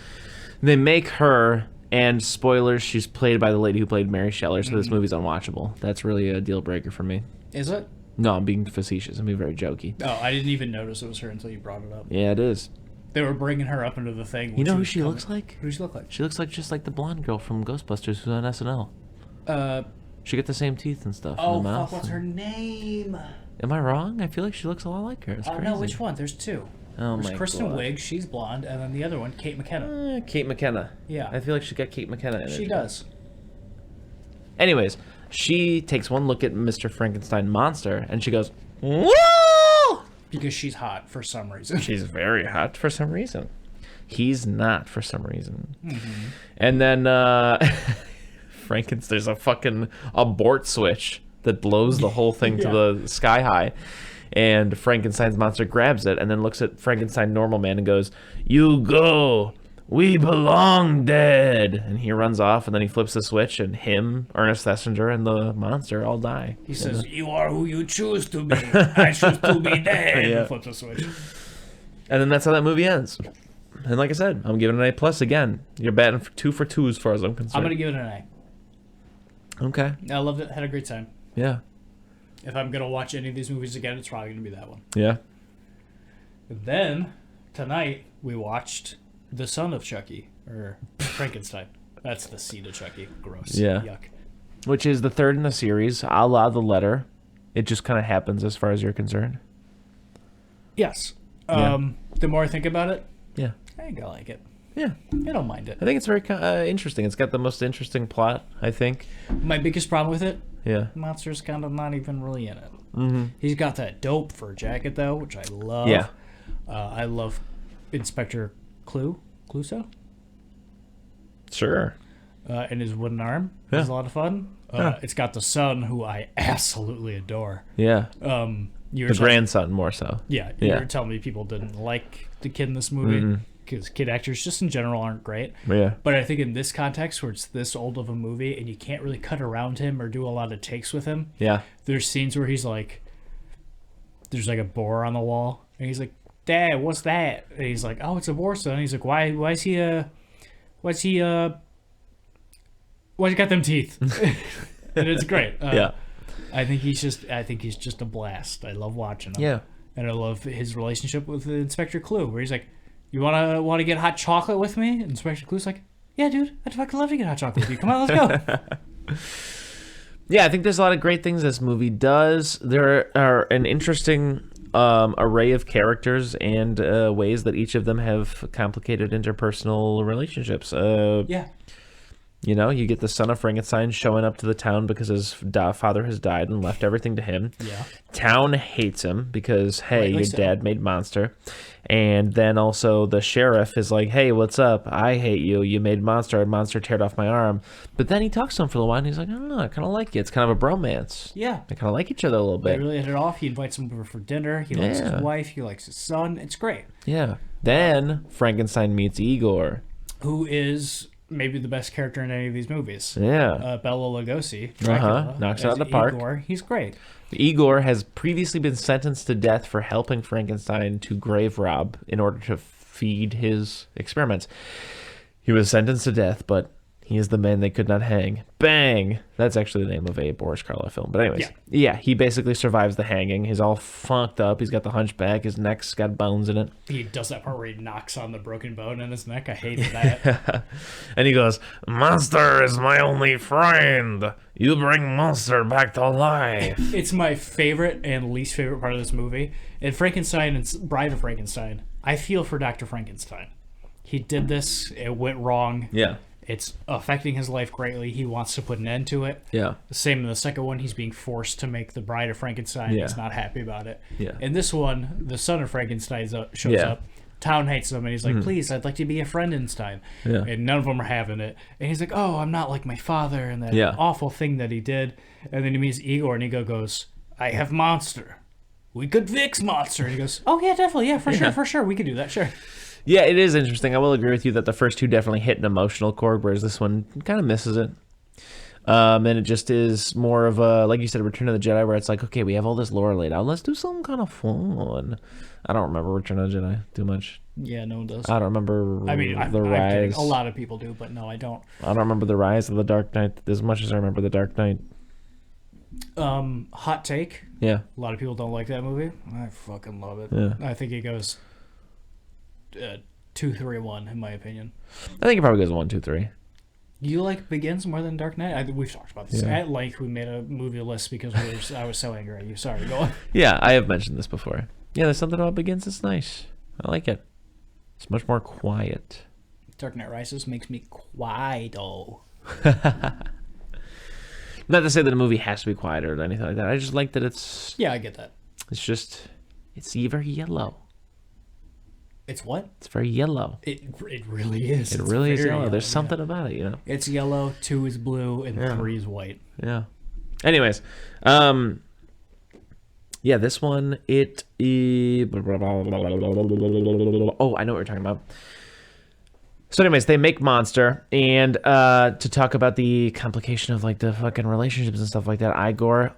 They make her, and spoilers, she's played by the lady who played Mary Shelley, so this movie's unwatchable. That's really a deal breaker for me. Is it? No, I'm being facetious. I'm being very jokey. Oh, I didn't even notice it was her until you brought it up. Yeah, it is. They were bringing her up into the thing. You know who she looks like? Who does she look like? She looks like just like the blonde girl from Ghostbusters who's on SNL. She got the same teeth and stuff in the mouth. Fuck, what's her name? Am I wrong? I feel like she looks a lot like her. It's crazy. No, which one? There's two. Oh There's my Kristen God. Wiig, she's blonde, and then the other one, Kate McKinnon. Kate McKenna. Yeah. I feel like she got Kate McKenna in it. She does. Anyways, she takes one look at Mr. Frankenstein monster, and she goes, woo! Because she's hot for some reason. She's very hot for some reason. He's not for some reason. And then there's a fucking abort switch that blows the whole thing to the sky high. And Frankenstein's monster grabs it and then looks at Frankenstein normal man and goes, you go. We belong dead. And he runs off, and then he flips the switch, and him, Ernest Thesiger, and the monster all die. He says, you are who you choose to be. I choose to be dead. Yeah. And flips the switch. And then that's how that movie ends. And like I said, I'm giving it an A+ again. You're batting for 2 for 2 as far as I'm concerned. I'm going to give it an A. Okay. I loved it. Had a great time. Yeah. If I'm gonna watch any of these movies again, it's probably gonna be that one. Yeah. And then tonight we watched The Son of Chucky or Frankenstein. That's the seed of Chucky. Gross. Yeah. Yuck. Which is the third in the series, a la The Letter. It just kind of happens as far as you're concerned. Yes. Yeah. The more I think about it, Yeah. I think I like it. Yeah. I don't mind it. I think it's very interesting. It's got the most interesting plot, I think. My biggest problem with it, Yeah. Monster's kind of not even really in it. Mm-hmm. He's got that dope fur jacket, though, which I love. Yeah. I love Inspector Clouseau, Sure. and his wooden arm. Yeah. It's a lot of fun. Yeah. It's got the son, who I absolutely adore. Yeah. You were The telling- grandson, more so. Yeah, you Yeah. were telling me people didn't like the kid in this movie because kid actors just in general aren't great. Yeah. But I think in this context, where it's this old of a movie and you can't really cut around him or do a lot of takes with him, Yeah. there's scenes where he's like, there's like a boar on the wall, and he's like, "Dad, what's that?" And he's like, "Oh, it's a boar, son." And he's like, why's he got them teeth?" And it's great. Yeah. I think he's just a blast. I love watching him. Yeah. And I love his relationship with Inspector Clue, where he's like, "You wanna get hot chocolate with me?" And Inspector Clue's like, "Yeah, dude, I'd fucking love to get hot chocolate with you. Come on, let's go." Yeah, I think there's a lot of great things this movie does. There are an interesting array of characters and ways that each of them have complicated interpersonal relationships. Yeah. You know, you get the son of Frankenstein showing up to the town because his father has died and left everything to him. Yeah. Town hates him because, hey, Rightly your so. dad made monster. And then also the sheriff is like, "Hey, what's up? I hate you. You made monster. And monster teared off my arm." But then he talks to him for a while and he's like, "I don't know. I kind of like you. It's kind of a bromance. Yeah. They kind of like each other a little They bit." really hit it off. He invites him over for dinner. He likes Yeah. his wife. He likes his son. It's great. Yeah. Then Frankenstein meets Igor. Who is maybe the best character in any of these movies? Yeah. Bela Lugosi. Dracula, Knocks it out as of the park. Igor. He's great. Igor has previously been sentenced to death for helping Frankenstein to grave rob in order to feed his experiments. He was sentenced to death, but he is the man they could not hang. Bang! That's actually the name of a Boris Karloff film. But anyways, yeah, he basically survives the hanging. He's all fucked up. He's got the hunchback. His neck's got bones in it. He does that part where he knocks on the broken bone in his neck. I hated that. And he goes, "Monster is my only friend. You bring Monster back to life." It's my favorite and least favorite part of this movie. In Frankenstein and Bride of Frankenstein, I feel for Dr. Frankenstein. He did this. It went wrong. Yeah. It's affecting his life greatly. He wants to put an end to it. Yeah. The same in the second one. He's being forced to make the Bride of Frankenstein. Yeah. He's not happy about it. Yeah. In this one, the son of Frankenstein shows Yeah. up. Town hates him, and he's like, "Please, I'd like to be a Friendenstein." Yeah. And none of them are having it. And he's like, "Oh, I'm not like my father," and that Yeah. awful thing that he did. And then he meets Igor, and Igor goes, "I have monster. We could fix monster." And he goes, "Oh, yeah, definitely. Yeah, for sure. We could do that. Sure." Yeah, it is interesting. I will agree with you that the first two definitely hit an emotional chord, whereas this one kind of misses it. And it just is more of a, like you said, Return of the Jedi, where it's like, okay, we have all this lore laid out. Let's do something kind of fun. I don't remember Return of the Jedi too much. Yeah, no one does. I don't remember I mean, I'm rise. kidding. A lot of people do, but no, I don't. I don't remember the rise of the Dark Knight as much as I remember the Dark Knight. Hot take. Yeah. A lot of people don't like that movie. I fucking love it. Yeah. I think it goes 2, 3, 1 in my opinion. I think it probably goes 1, 2, 3. You like Begins more than Dark Knight? We've talked about this Yeah. at length. We made a movie list because I was so angry at you. Sorry, go on. Yeah, I have mentioned this before. Yeah, there's something about Begins that's nice. I like it. It's much more quiet. Dark Knight Rises makes me quiet. Not to say that a movie has to be quieter or anything like that. I just like that it's Yeah, I get that. just it's very yellow. It's what? It's very yellow. It really is. It It's really is very yellow. There's yeah. something about it, you know. It's yellow, 2 is blue, and Yeah. 3 is white. Yeah. Anyways, yeah, this one it is. Oh, I know what you're talking about. So, anyways, they make Monster, and to talk about the complication of like the fucking relationships and stuff like that, Igor,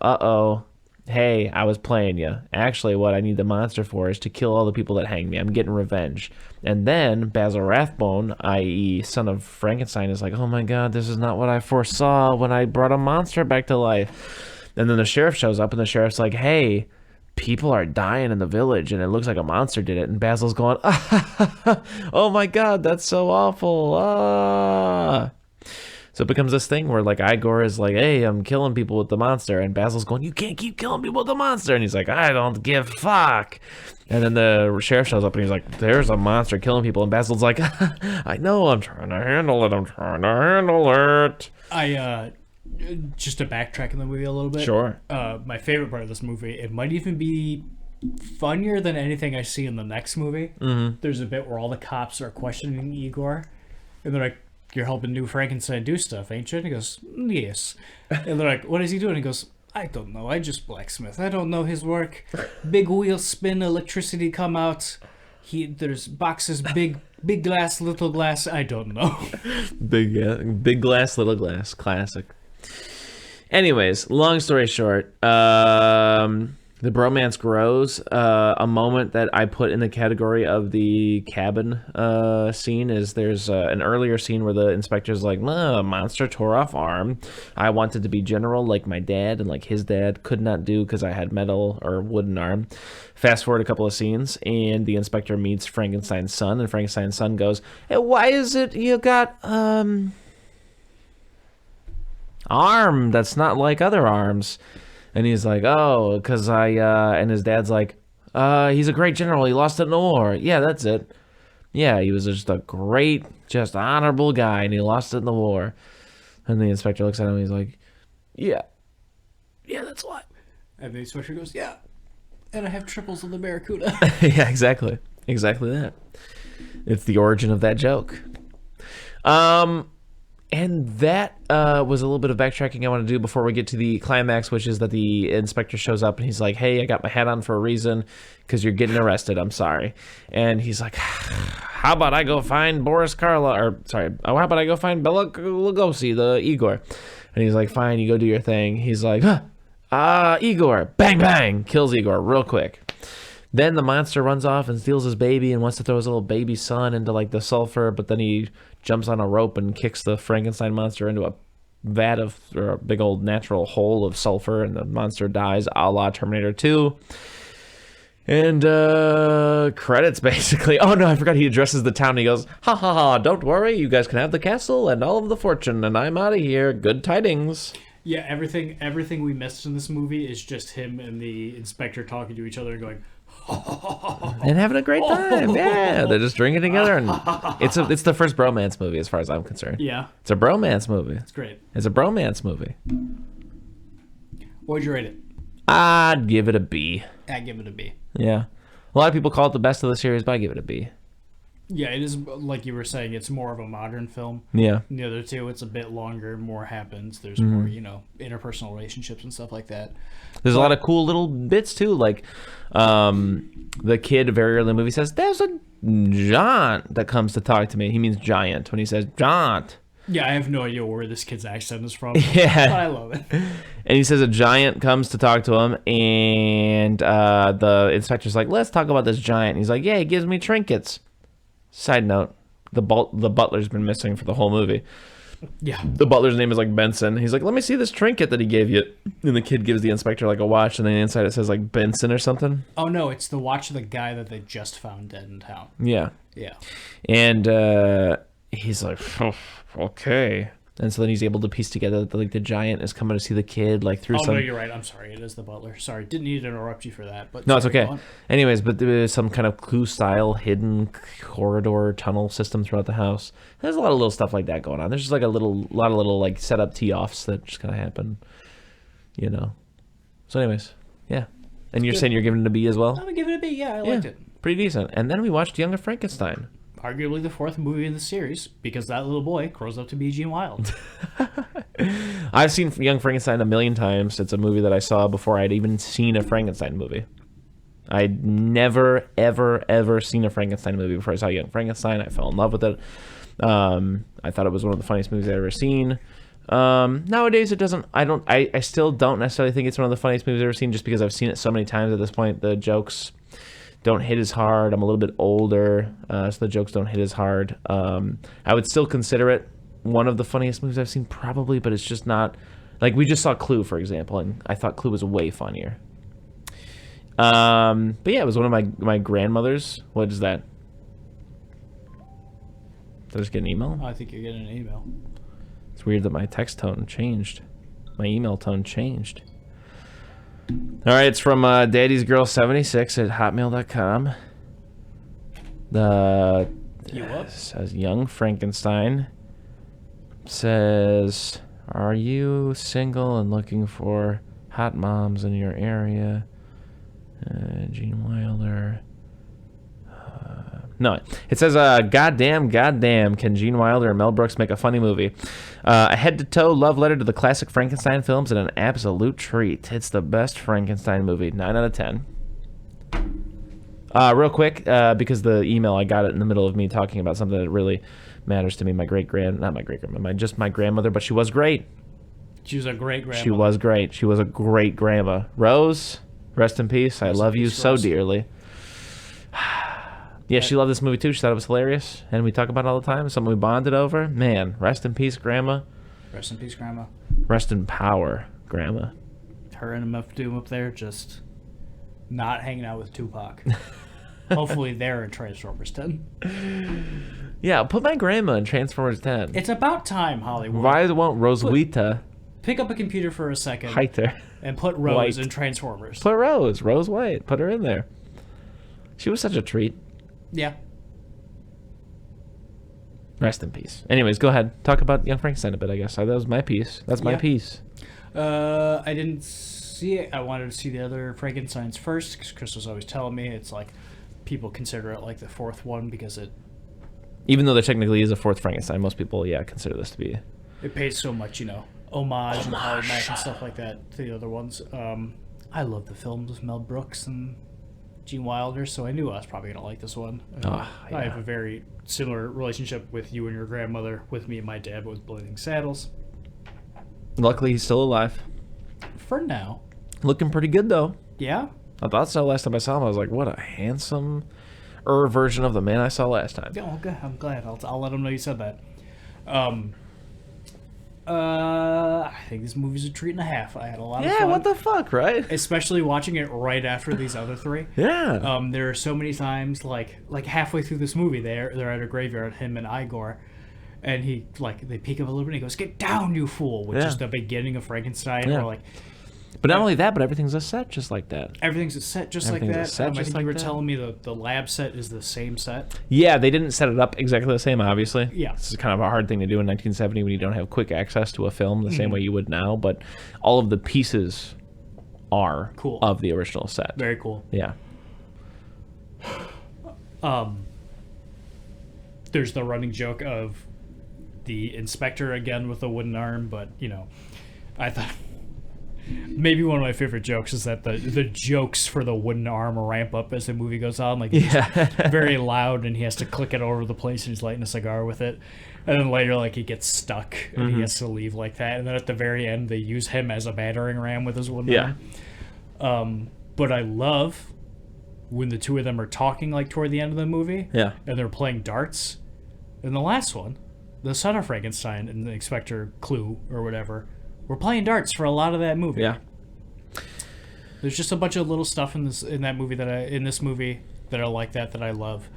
hey, I was playing you. Actually, what I need the monster for is to kill all the people that hang me. I'm getting revenge. And then Basil Rathbone, i.e., son of Frankenstein, is like, oh my god, this is not what I foresaw when I brought a monster back to life. And then the sheriff shows up, and the sheriff's like, hey, people are dying in the village, and it looks like a monster did it. And Basil's going, oh my God, that's so awful. Ah. So it becomes this thing where like Igor is like, hey, I'm killing people with the monster. And Basil's going, you can't keep killing people with the monster. And he's like, I don't give fuck. And then the sheriff shows up and he's like, there's a monster killing people. And Basil's like, I know, I'm trying to handle it. Just to backtrack in the movie a little bit. Sure. My favorite part of this movie, it might even be funnier than anything I see in the next movie. Mm-hmm. There's a bit where all the cops are questioning Igor. And they're like, you're helping new Frankenstein do stuff, ain't you? And he goes, yes. And they're like, what is he doing? He goes, I don't know. I just blacksmith. I don't know his work. Big wheel spin, electricity come out. There's boxes, big glass, little glass. I don't know. Big glass, little glass. Classic. Anyways, long story short, the bromance grows. A moment that I put in the category of the cabin scene is there's an earlier scene where the inspector's like, a monster tore off arm. I wanted to be general like my dad, and like his dad could not do because I had metal or wooden arm. Fast forward a couple of scenes, and the inspector meets Frankenstein's son, and Frankenstein's son goes, hey, why is it you got arm that's not like other arms? And he's like, oh, because and his dad's like, he's a great general. He lost it in the war. Yeah, that's it. Yeah, he was just a great, just honorable guy, and he lost it in the war. And the inspector looks at him, and he's like, yeah, that's why. And the inspector goes, yeah, and I have triples of the Barracuda. Yeah, exactly that. It's the origin of that joke. And that was a little bit of backtracking I want to do before we get to the climax, which is that the inspector shows up and he's like, hey, I got my hat on for a reason because you're getting arrested. I'm sorry. And he's like, how about I go find how about I go find Bela Lugosi, the Igor? And he's like, fine, you go do your thing. He's like, Igor, bang, bang, kills Igor real quick. Then the monster runs off and steals his baby and wants to throw his little baby son into like the sulfur, but then he jumps on a rope and kicks the Frankenstein monster into a a big old natural hole of sulfur, and the monster dies, a la Terminator 2. And credits basically. Oh no, I forgot he addresses the town and he goes, ha ha ha, don't worry, you guys can have the castle and all of the fortune, and I'm out of here. Good tidings. Yeah, everything we missed in this movie is just him and the inspector talking to each other and going, and having a great time. Yeah, they're just drinking together, and it's the first bromance movie as far as I'm concerned. Yeah, it's a bromance movie. It's great. It's a bromance movie. What would you rate it? I'd give it a B. I'd give it a B. Yeah, a lot of people call it the best of the series, but I give it a B. Yeah, it is, like you were saying, it's more of a modern film. Yeah. The other two, it's a bit longer, more happens. There's more, interpersonal relationships and stuff like that. There's a lot of cool little bits, too. Like, the kid very early in the movie says, there's a giant that comes to talk to me. He means giant when he says giant. Yeah, I have no idea where this kid's accent is from. Yeah. But I love it. And he says a giant comes to talk to him, and the inspector's like, let's talk about this giant. And he's like, yeah, he gives me trinkets. Side note, the butler's been missing for the whole movie. Yeah. The butler's name is like Benson. He's like, let me see this trinket that he gave you. And the kid gives the inspector like a watch, and then inside it says like Benson or something. Oh no, it's the watch of the guy that they just found dead in town. Yeah. Yeah. And he's like, oh, okay. And so then he's able to piece together that like the giant is coming to see the kid like through some... no, you're right. I'm sorry. It is the butler. Sorry. Didn't need to interrupt you for that. But no, sorry, it's okay. Anyways, but there is some kind of clue-style hidden corridor tunnel system throughout the house. There's a lot of little stuff like that going on. There's just like a lot of little like set-up tee-offs that just kind of happen, So anyways, yeah. And you're saying you're giving it a B as well? I'm going to give it a B. Yeah, I liked it. Pretty decent. And then we watched Young Frankenstein. Arguably the fourth movie in the series, because that little boy grows up to be Gene Wilde. I've seen Young Frankenstein a million times. It's a movie that I saw before I'd even seen a Frankenstein movie. I'd never, ever, ever seen a Frankenstein movie before I saw Young Frankenstein. I fell in love with it. I thought it was one of the funniest movies I'd ever seen. Nowadays, it doesn't... I still don't necessarily think it's one of the funniest movies I've ever seen, just because I've seen it so many times at this point. The jokes don't hit as hard. I'm a little bit older, so the jokes don't hit as hard. I would still consider it one of the funniest movies I've seen, probably, but it's just not Like, we just saw Clue, for example, and I thought Clue was way funnier. But yeah, it was one of my grandmother's. What is that? Did I just get an email? I think you're getting an email. It's weird that my text tone changed. My email tone changed. All right, it's from daddysgirl76 at hotmail.com. Says Young Frankenstein. Says, are you single and looking for hot moms in your area? Gene Wilder. No, it says, goddamn, can Gene Wilder and Mel Brooks make a funny movie? A head-to-toe love letter to the classic Frankenstein films and an absolute treat. It's the best Frankenstein movie. 9 out of 10. Real quick, because the email, I got it in the middle of me talking about something that really matters to me. My grandmother, but she was great. She was a great grandma. She was great. She was a great grandma. Rose, rest in peace. I love you so dearly. Yeah, she loved this movie too. She thought it was hilarious, and we talk about it all the time. Something we bonded over. Man, rest in peace, Grandma. Rest in peace, Grandma. Rest in power, Grandma. Her and MF Doom up there just not hanging out with Tupac. Hopefully they're in Transformers 10. Yeah, put my grandma in Transformers 10. It's about time, Hollywood. Why won't Roswitha pick up a computer for a second Heiter and put Rose White in Transformers? Put Rose White. Put her in there. She was such a treat. Yeah. Rest in peace. Anyways, go ahead. Talk about Young Frankenstein a bit, I guess. That was my piece. That's my piece. I didn't see it. I wanted to see the other Frankensteins first because Chris was always telling me it's like people consider it like the fourth one because it... Even though there technically is a fourth Frankenstein, most people, consider this to be... It pays so much, homage and holomack and stuff like that to the other ones. I love the films with Mel Brooks and Gene Wilder, so I knew I was probably going to like this one. I have a very similar relationship with you and your grandmother, with me and my dad, with Blazing Saddles. Luckily, he's still alive. For now. Looking pretty good, though. Yeah? I thought so last time I saw him. I was like, what a handsome version of the man I saw last time. Oh, okay. I'm glad. I'll let him know you said that. I think this movie's a treat and a half. I had a lot of fun. Yeah, what the fuck, right? Especially watching it right after these other three. Yeah. There are so many times, like halfway through this movie, they're at a graveyard, him and Igor, and they peek up a little bit and he goes, "Get down, you fool," which is the beginning of Frankenstein. Yeah. Or but not only that, but everything's a set just like that. Everything's a set just like that. I think you were telling me the lab set is the same set. Yeah, they didn't set it up exactly the same, obviously. Yeah. This is kind of a hard thing to do in 1970 when you don't have quick access to a film the same way you would now, but all of the pieces are cool of the original set. Very cool. Yeah. There's the running joke of the inspector again with the wooden arm, but I thought maybe one of my favorite jokes is that the jokes for the wooden arm ramp up as the movie goes on. It's very loud and he has to click it all over the place and he's lighting a cigar with it. And then later, he gets stuck and he has to leave like that. And then at the very end, they use him as a battering ram with his wooden arm. But I love when the two of them are talking toward the end of the movie. Yeah. And they're playing darts. In the last one, the son of Frankenstein and the Inspector Clue or whatever, we're playing darts for a lot of that movie. Yeah. There's just a bunch of little stuff in this movie that I like that I love.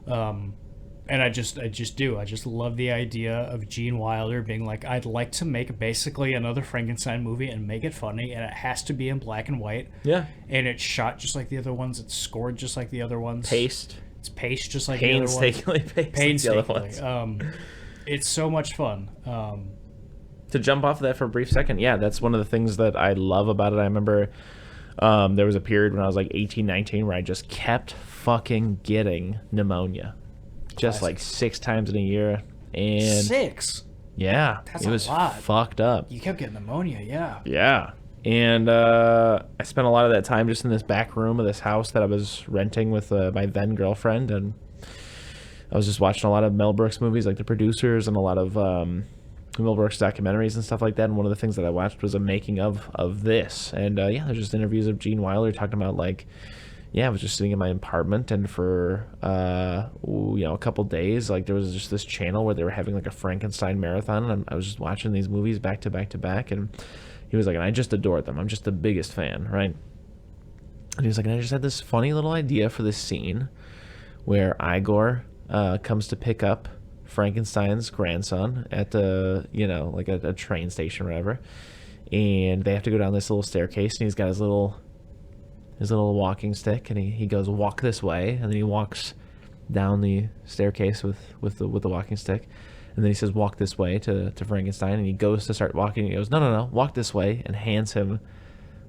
And I just do. I just love the idea of Gene Wilder being like, I'd like to make basically another Frankenstein movie and make it funny, and it has to be in black and white. Yeah. And it's shot just like the other ones. It's scored just like the other ones. Paced. It's paced just like the other ones. Painstakingly. It's so much fun. To jump off of that for a brief second, that's one of the things that I love about it. I remember there was a period when I was 18, 19 where I just kept fucking getting pneumonia. Just 6 times in a year. And 6? Yeah. That's it was a lot. Fucked up. You kept getting pneumonia, yeah. Yeah. And I spent a lot of that time just in this back room of this house that I was renting with my then girlfriend, and I was just watching a lot of Mel Brooks movies, like The Producers, and a lot of Mel Brooks documentaries and stuff like that. And one of the things that I watched was a making of this. And there's just interviews of Gene Wilder talking about yeah, I was just sitting in my apartment, and for a couple days, like there was just this channel where they were having like a Frankenstein marathon, and I was just watching these movies back to back to back, and he was like, and I just adored them. I'm just the biggest fan, right? And he was like, and I just had this funny little idea for this scene where Igor comes to pick up Frankenstein's grandson at the, like a train station or whatever, and they have to go down this little staircase, and he's got his little walking stick, and he goes, walk this way, and then he walks down the staircase with the walking stick, and then he says, walk this way to Frankenstein, and he goes to start walking, and he goes, no, walk this way, and hands him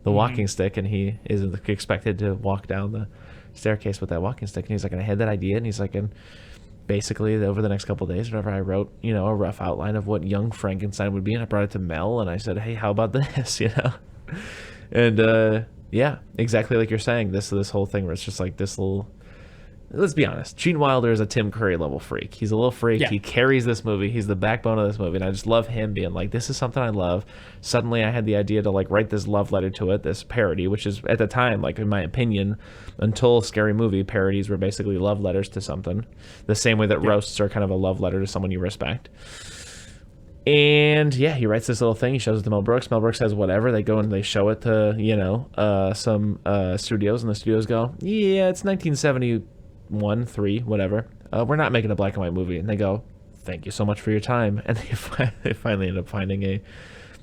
the walking stick, and he isn't expected to walk down the staircase with that walking stick. And he's like, and I had that idea, and he's like, and basically over the next couple of days, whatever, I wrote, a rough outline of what young Frankenstein would be, and I brought it to Mel, and I said, hey, how about this, and yeah, exactly like you're saying, this whole thing where it's just like this little, let's be honest, Gene Wilder is a Tim Curry level freak. He's a little freak. Yeah. He carries this movie. He's the backbone of this movie, and I just love him being like, this is something I love. Suddenly I had the idea to like write this love letter to it, this parody, which is at the time, like in my opinion, until Scary Movie, parodies were basically love letters to something, the same way that roasts are kind of a love letter to someone you respect. And yeah, he writes this little thing. He shows it to Mel Brooks. Mel Brooks says whatever. They go and they show it to some studios, and the studios go, yeah, it's 1971, 3, whatever. We're not making a black and white movie. And they go, thank you so much for your time. And they finally end up finding a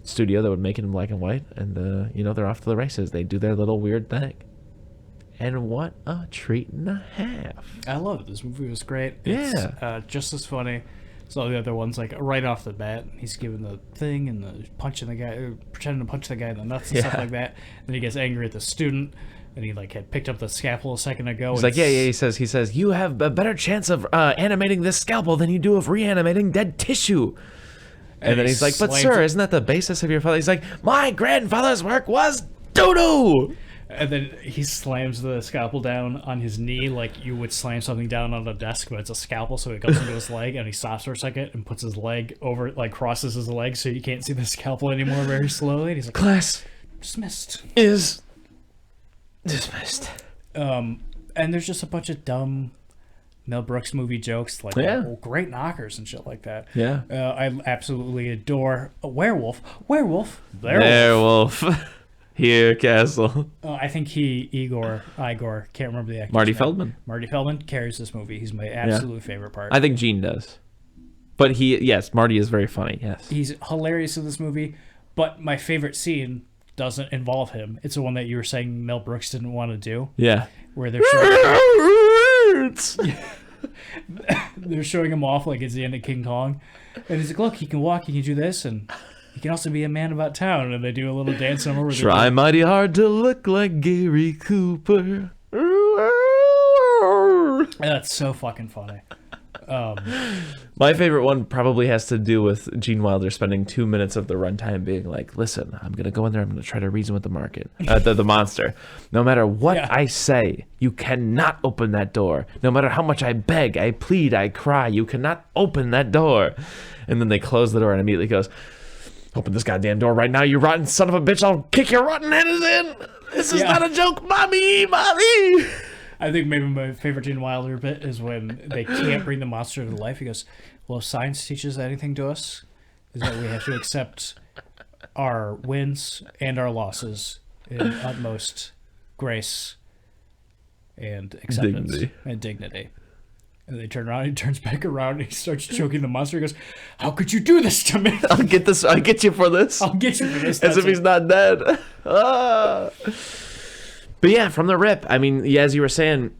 studio that would make it in black and white. And they're off to the races. They do their little weird thing. And what a treat and a half! I love it. This movie was great. Yeah, it's just as funny. So the other one's like right off the bat, he's giving the thing and the punching the guy, pretending to punch the guy in the nuts and stuff like that. Then he gets angry at the student, and he like had picked up the scalpel a second ago. He's like, yeah. He says, you have a better chance of animating this scalpel than you do of reanimating dead tissue. And then he's like, but sir, isn't that the basis of your father? He's like, my grandfather's work was doo-doo. And then he slams the scalpel down on his knee like you would slam something down on a desk, but it's a scalpel, so it goes into his leg, and he stops for a second and puts his leg over, like crosses his leg so you can't see the scalpel anymore very slowly. And he's like, class dismissed. Is dismissed. And there's just a bunch of dumb Mel Brooks movie jokes, like great knockers and shit like that. Yeah. I absolutely adore a werewolf. Here, Castle. I think Igor, can't remember the actor. Marty Feldman. Marty Feldman carries this movie. He's my absolute favorite part. I think Gene does. But Marty is very funny, yes. He's hilarious in this movie, but my favorite scene doesn't involve him. It's the one that you were saying Mel Brooks didn't want to do. Yeah. Where they're showing him off like it's the end of King Kong. And he's like, look, he can walk, he can do this, and he can also be a man about town. And they do a little dance number. Try mighty hard to look like Gary Cooper. That's so fucking funny. My favorite one probably has to do with Gene Wilder spending 2 minutes of the runtime being like, listen, I'm going to go in there, I'm going to try to reason with the market, the monster. No matter what I say, you cannot open that door. No matter how much I beg, I plead, I cry, you cannot open that door. And then they close the door and immediately goes, open this goddamn door right now, you rotten son of a bitch, I'll kick your rotten head in. This is not a joke, mommy. I think maybe my favorite Gene Wilder bit is when they can't bring the monster to life. He goes, well, if science teaches anything to us, is that we have to accept our wins and our losses in utmost grace and acceptance and dignity. And they turn around, he turns back around, and he starts choking the monster. He goes, how could you do this to me? I'll get you for this. I'll get you for this. As if he's not dead. But yeah, from the rip, I mean, as you were saying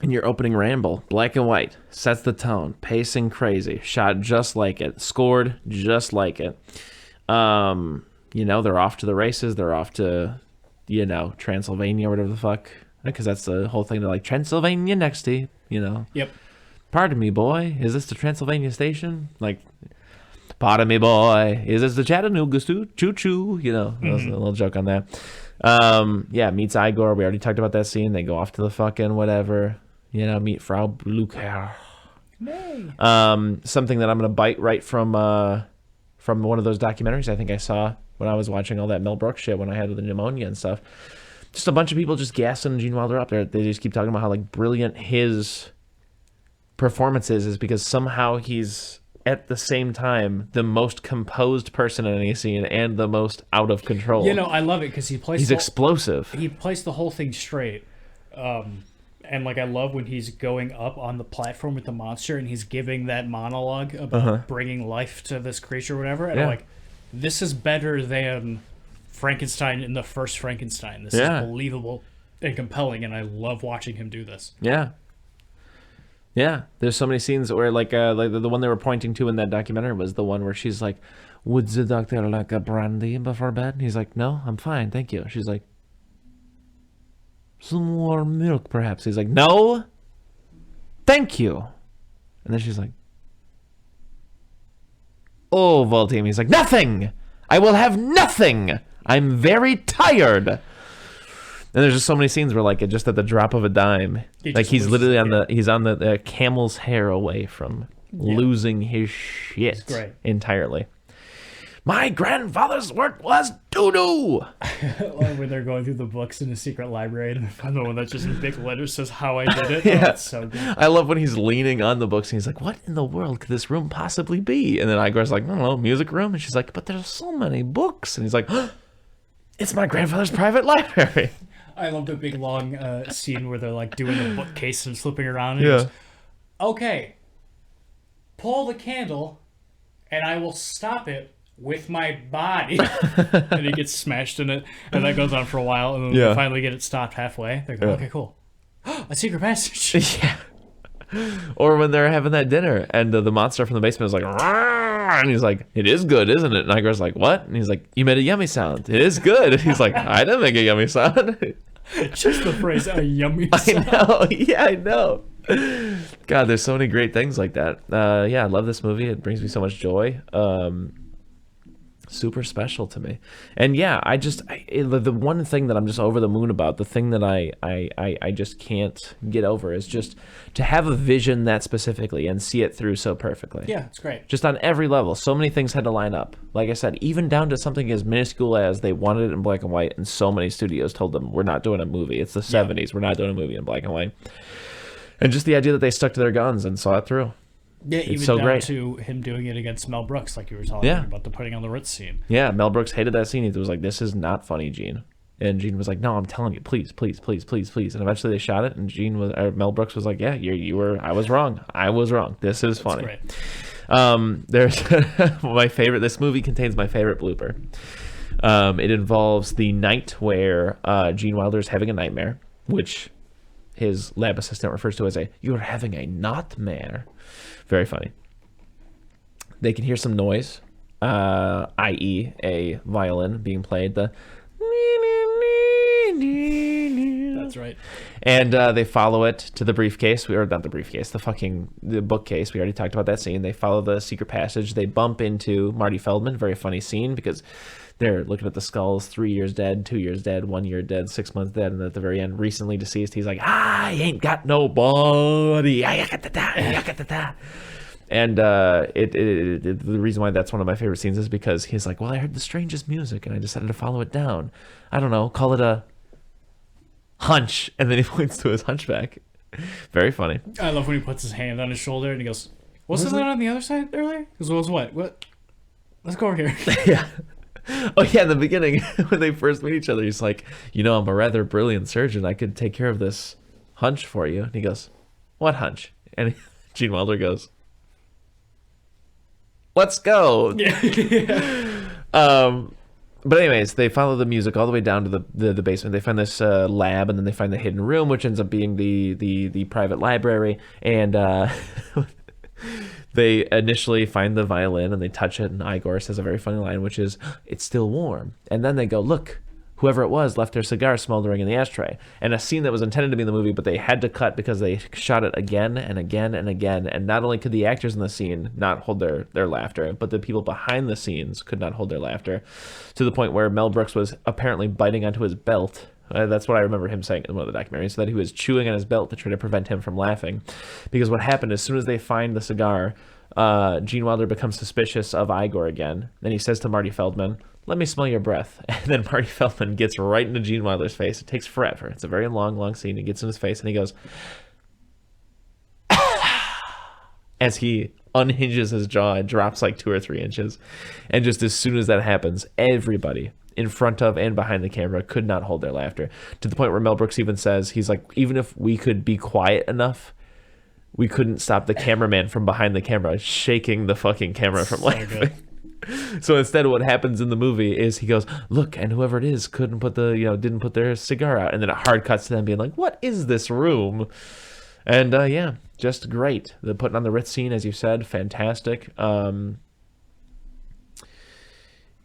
in your opening ramble, black and white, sets the tone, pacing crazy, shot just like it, scored just like it. They're off to the races, they're off to, Transylvania or whatever the fuck, because that's the whole thing. They're like, Transylvania next to you, Yep. Pardon me, boy, is this the Transylvania station? Like, pardon me, boy, is this the Chattanooga choo-choo? That was a little joke on that. Meets Igor. We already talked about that scene. They go off to the fucking whatever, meet Frau Blucher. Something that I'm gonna bite right from one of those documentaries I think I saw when I was watching all that Mel Brooks shit when I had the pneumonia and stuff. just a bunch of people just gassing Gene Wilder up there. They just keep talking about how like brilliant his performance is because somehow he's at the same time the most composed person in any scene and the most out of control. You know, I love it because he's explosive. He plays the whole thing straight. And like I love when he's going up on the platform with the monster and he's giving that monologue about bringing life to this creature or whatever. And I'm like, this is better than Frankenstein in the first Frankenstein. This is believable and compelling, and I love watching him do this. Yeah. Yeah, there's so many scenes where like the one they were pointing to in that documentary was the one where she's like, "Would the doctor like a brandy before bed?" And he's like, "No, I'm fine, thank you." She's like, "Some more milk, perhaps?" He's like, "No, thank you." And then she's like, "Oh, Voltaire." He's like, "Nothing. I will have nothing. I'm very tired." And there's just so many scenes where, like, just at the drop of a dime, like he's literally on the camel's hair away from losing his shit entirely. My grandfather's work was doo-doo. When they're going through the books in a secret library and they find the one that just in big letters says how I did it. Yeah. Oh, it's so good. I love when he's leaning on the books and he's like, what in the world could this room possibly be? And then Igor's like, I don't know, music room? And she's like, but there's so many books. And he's like, it's my grandfather's private library. I love the big long scene where they're like doing the bookcase and flipping around. And he goes, okay, pull the candle and I will stop it with my body. And he gets smashed in it. And that goes on for a while. And then they finally get it stopped halfway. They're like, okay, cool. A secret passage. Yeah. Or when they're having that dinner and the monster from the basement is like, "Rawr!" And he's like, it is good, isn't it? And Igor's like, what? And he's like, you made a yummy sound. It is good. And he's like, I didn't make a yummy sound. Just the phrase, a yummy sound. I know. Yeah, I know. God, there's so many great things like that. Yeah, I love this movie. It brings me so much joy. Super special to me. And yeah, the one thing that I'm just over the moon about, the thing that I just can't get over is just to have a vision that specifically and see it through so perfectly. Yeah, it's great. Just on every level. So many things had to line up. Like I said, even down to something as minuscule as they wanted it in black and white, and so many studios told them, we're not doing a movie. It's the 70s. We're not doing a movie in black and white. And just the idea that they stuck to their guns and saw it through. Yeah, it's even so down great. To him doing it against Mel Brooks, like you were talking about the putting on the Ritz scene. Yeah, Mel Brooks hated that scene. He was like, this is not funny, Gene. And Gene was like, no, I'm telling you, please, please, please, please, please. And eventually they shot it, and Mel Brooks was like, yeah, you were, I was wrong. I was wrong. This is funny. Great. There's my favorite, this movie contains my favorite blooper. It involves the night where Gene Wilder is having a nightmare, which his lab assistant refers to as you're having a nightmare. Very funny. They can hear some noise, i.e. a violin being played. That's right. And they follow it to the briefcase. Or not the briefcase, the bookcase. We already talked about that scene. They follow the secret passage. They bump into Marty Feldman. Very funny scene because they're looking at the skulls. 3 years dead, 2 years dead, 1 year dead, 6 months dead, and at the very end, recently deceased. He's like, I ain't got nobody. And the reason why that's one of my favorite scenes is because he's like, well, I heard the strangest music, and I decided to follow it down. I don't know, call it a hunch. And then he points to his hunchback. Very funny. I love when he puts his hand on his shoulder and he goes, wasn't that on the other side earlier? He goes, well, what? Let's go over here. Yeah. Oh, yeah, in the beginning, when they first meet each other, he's like, I'm a rather brilliant surgeon. I could take care of this hunch for you. And he goes, what hunch? And Gene Wilder goes, let's go. Yeah. But anyways, they follow the music all the way down to the basement. They find this lab, and then they find the hidden room, which ends up being the private library. And they initially find the violin, and they touch it, and Igor says a very funny line, which is, it's still warm. And then they go, look, whoever it was left their cigar smoldering in the ashtray. And a scene that was intended to be in the movie, but they had to cut because they shot it again and again and again. And not only could the actors in the scene not hold their laughter, but the people behind the scenes could not hold their laughter, to the point where Mel Brooks was apparently biting onto his belt. That's what I remember him saying in one of the documentaries, so that he was chewing on his belt to try to prevent him from laughing. Because what happened, as soon as they find the cigar, Gene Wilder becomes suspicious of Igor again. And he says to Marty Feldman, let me smell your breath. And then Marty Feldman gets right into Gene Wilder's face. It takes forever. It's a very long, long scene. He gets in his face and he goes, as he unhinges his jaw and drops like 2 or 3 inches. And just as soon as that happens, everybody in front of and behind the camera could not hold their laughter, to the point where Mel Brooks even says, he's like, even if we could be quiet enough, we couldn't stop the cameraman from behind the camera shaking the fucking camera from laughing. So instead, what happens in the movie is he goes, look, and whoever it is didn't put their cigar out. And then it hard cuts to them being like, what is this room? And yeah, just great. The putting on the Ritz scene, as you said, fantastic.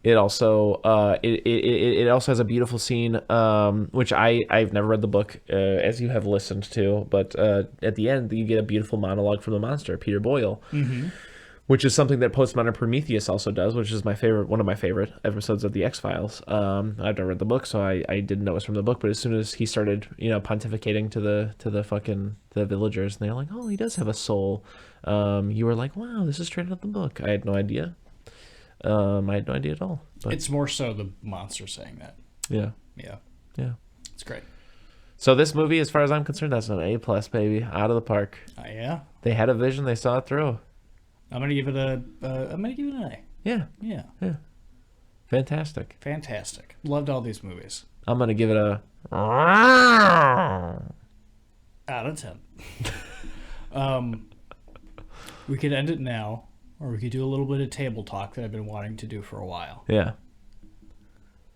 It also it also has a beautiful scene, which I've never read the book, as you have listened to, but at the end you get a beautiful monologue from the monster, Peter Boyle, which is something that Postmodern Prometheus also does, which is one of my favorite episodes of the X-Files. I've never read the book, so I didn't know it was from the book, but as soon as he started, pontificating to the villagers, and they're like, oh, he does have a soul. You were like, wow, this is straight out of the book. I had no idea. I had no idea at all. But it's more so the monster saying that. Yeah. It's great. So this movie, as far as I'm concerned, that's an A+, baby, out of the park. Yeah. They had a vision, they saw it through. I'm gonna give it an A. Yeah. Fantastic. Loved all these movies. I'm gonna give it a out of 10. We could end it now, or we could do a little bit of table talk that I've been wanting to do for a while. Yeah.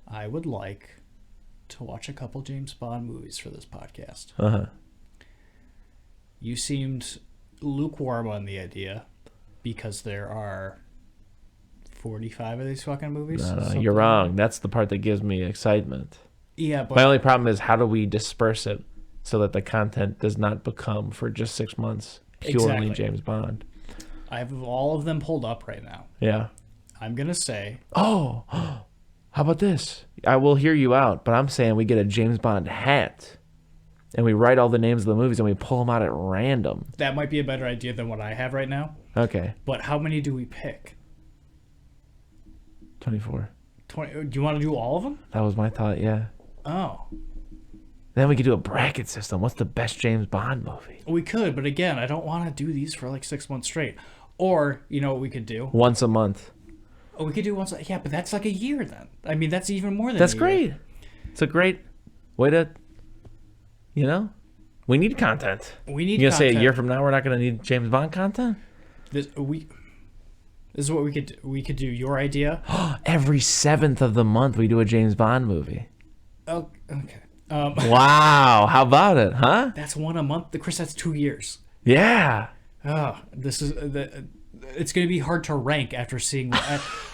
I would like to watch a couple James Bond movies for this podcast. You seemed lukewarm on the idea because there are 45 of these fucking movies. No, you're wrong. That's the part that gives me excitement. Yeah, but my only problem is, how do we disperse it so that the content does not become, for just 6 months, purely James Bond? I have all of them pulled up right now. Yeah. I'm going to say... Oh, how about this? I will hear you out, but I'm saying we get a James Bond hat and we write all the names of the movies and we pull them out at random. That might be a better idea than what I have right now. Okay. But how many do we pick? 24. 20. Do you want to do all of them? That was my thought, yeah. Oh. Then we could do a bracket system. What's the best James Bond movie? We could, but again, I don't want to do these for like 6 months straight. Or, you know what we could do? Once a month. Oh, we could do once. Yeah, but that's like a year then. I mean, that's even more than That's a great. year. It's a great way to, we need content. We need You're going to say content. a year from now we're not going to need James Bond content? This is what we could do. We could do your idea. Every 7th of the month we do a James Bond movie. Oh, okay. Wow, how about it, huh? That's one a month. Chris, that's 2 years. Yeah. Oh, this is it's going to be hard to rank after seeing.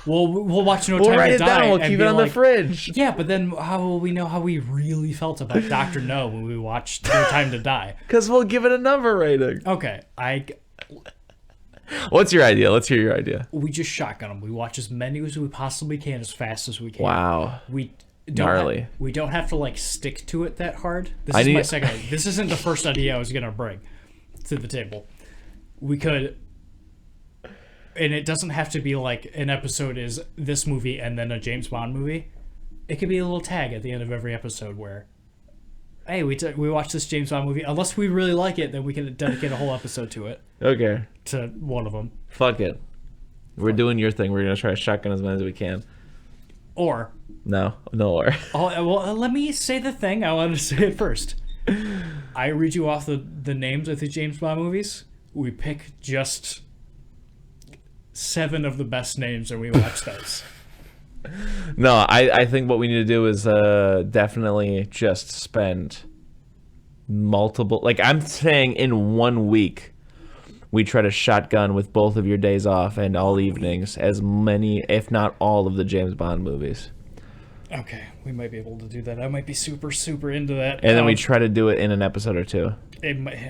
We'll watch No Time We'll write to it Die. down. We'll and keep be it on the like, fridge. Yeah, but then how will we know how we really felt about Dr. No when we watched No Time to Die? Because we'll give it a number rating. Okay, What's your idea? Let's hear your idea. we just shotgun them. We watch as many as we possibly can, as fast as we can. Wow. We Gnarly. we don't have to like stick to it that hard. This I is need- my second idea. This isn't the first idea I was gonna bring to the table. We could, and it doesn't have to be like an episode is this movie and then a James Bond movie. It could be a little tag at the end of every episode where, hey, we watched this James Bond movie. Unless we really like it, then we can dedicate a whole episode to it. Okay. To one of them. Fuck it. We're doing your thing. We're going to try to shotgun as many as we can. Or. No or. Well, let me say the thing. I wanted to say it first. I read you off the names of the James Bond movies. We pick just 7 of the best names and we watch those. No, I think what we need to do is definitely just spend multiple... Like, I'm saying in 1 week, we try to shotgun with both of your days off and all evenings as many, if not all, of the James Bond movies. Okay, we might be able to do that. I might be super, super into that. And then we try to do it in an episode or two.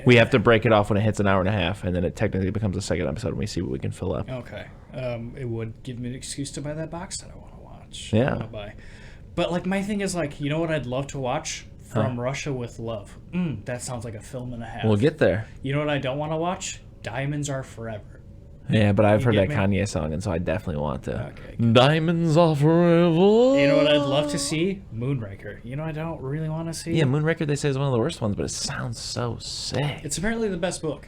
We have to break it off when it hits an hour and a half, and then it technically becomes a second episode, and we see what we can fill up. Okay. It would give me an excuse to buy that box that I want to watch. Yeah. I want to buy. But, like, my thing is, like, you know what I'd love to watch? From Russia with Love. That sounds like a film and a half. We'll get there. You know what I don't want to watch? Diamonds Are Forever. Yeah, but I've You heard get that me? Kanye song, and so I definitely want to. Okay. Diamonds are forever. You know what I'd love to see? Moonraker. You know I don't really want to see? Yeah, Moonraker, they say, is one of the worst ones, but it sounds so sick. It's apparently the best book.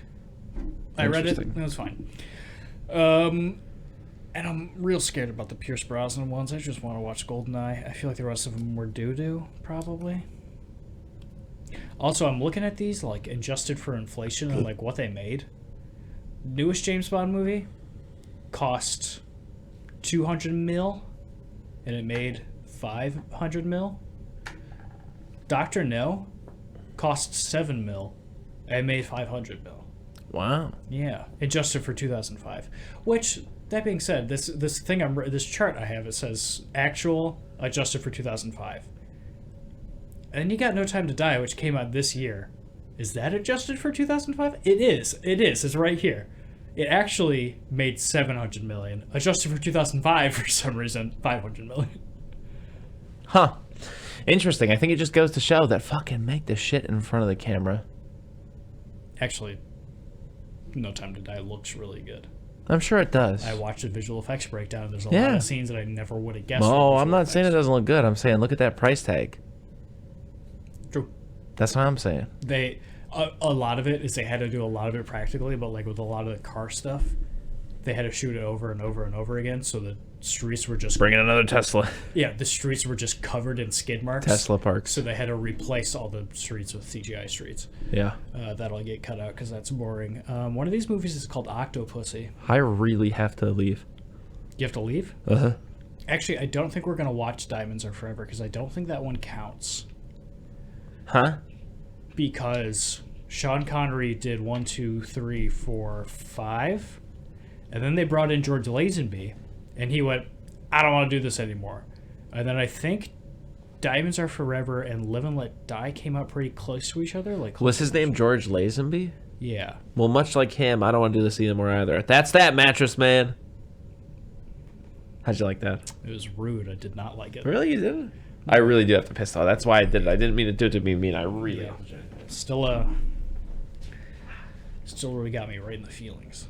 I read it. Interesting. It was fine. And I'm real scared about the Pierce Brosnan ones. I just want to watch GoldenEye. I feel like the rest of them were doo-doo, probably. Also, I'm looking at these, like, adjusted for inflation and, like, what they made. Newest James Bond movie cost 200 mil, and it made 500 mil. Dr. No cost 7 mil, and it made 500 mil. Wow. Yeah, adjusted for 2005. Which, that being said, this chart I have, it says actual adjusted for 2005. And you got No Time to Die, which came out this year. Is that adjusted for 2005? It is. It is. It's right here. It actually made 700 million. Adjusted for 2005, for some reason, 500 million. Huh. Interesting. I think it just goes to show that fucking make the shit in front of the camera. Actually, No Time to Die looks really good. I'm sure it does. I watched a visual effects breakdown, and there's a lot Yeah. of scenes that I never would have guessed. Oh, were I'm visual not saying it effects. doesn't look good. I'm saying look at that price tag. True. That's what I'm saying. They a lot of it is they had to do a lot of it practically, but like with a lot of the car stuff, they had to shoot it over and over and over again, so the streets were just Bring in another Tesla. the streets were just covered in skid marks. Tesla parks. So they had to replace all the streets with CGI streets. Yeah. That'll get cut out because that's boring. One of these movies is called Octopussy. I really have to leave. You have to leave? Uh-huh. Actually, I don't think we're gonna watch Diamonds Are Forever because I don't think that one counts. Huh? Because Sean Connery did 1, 2, 3, 4, 5, and then they brought in George Lazenby, and he went, I don't want to do this anymore. And then I think Diamonds Are Forever and Live and Let Die came out pretty close to each other. Like, Was his name George Lazenby? yeah. Well, much like him, I don't want to do this anymore either. That's that, Mattress Man. How'd you like that? It was rude. I did not like it. Really? You did? I really do have to piss off. That's why I did it. I didn't mean to do it to be mean. I really. Yeah. Still really got me right in the feelings.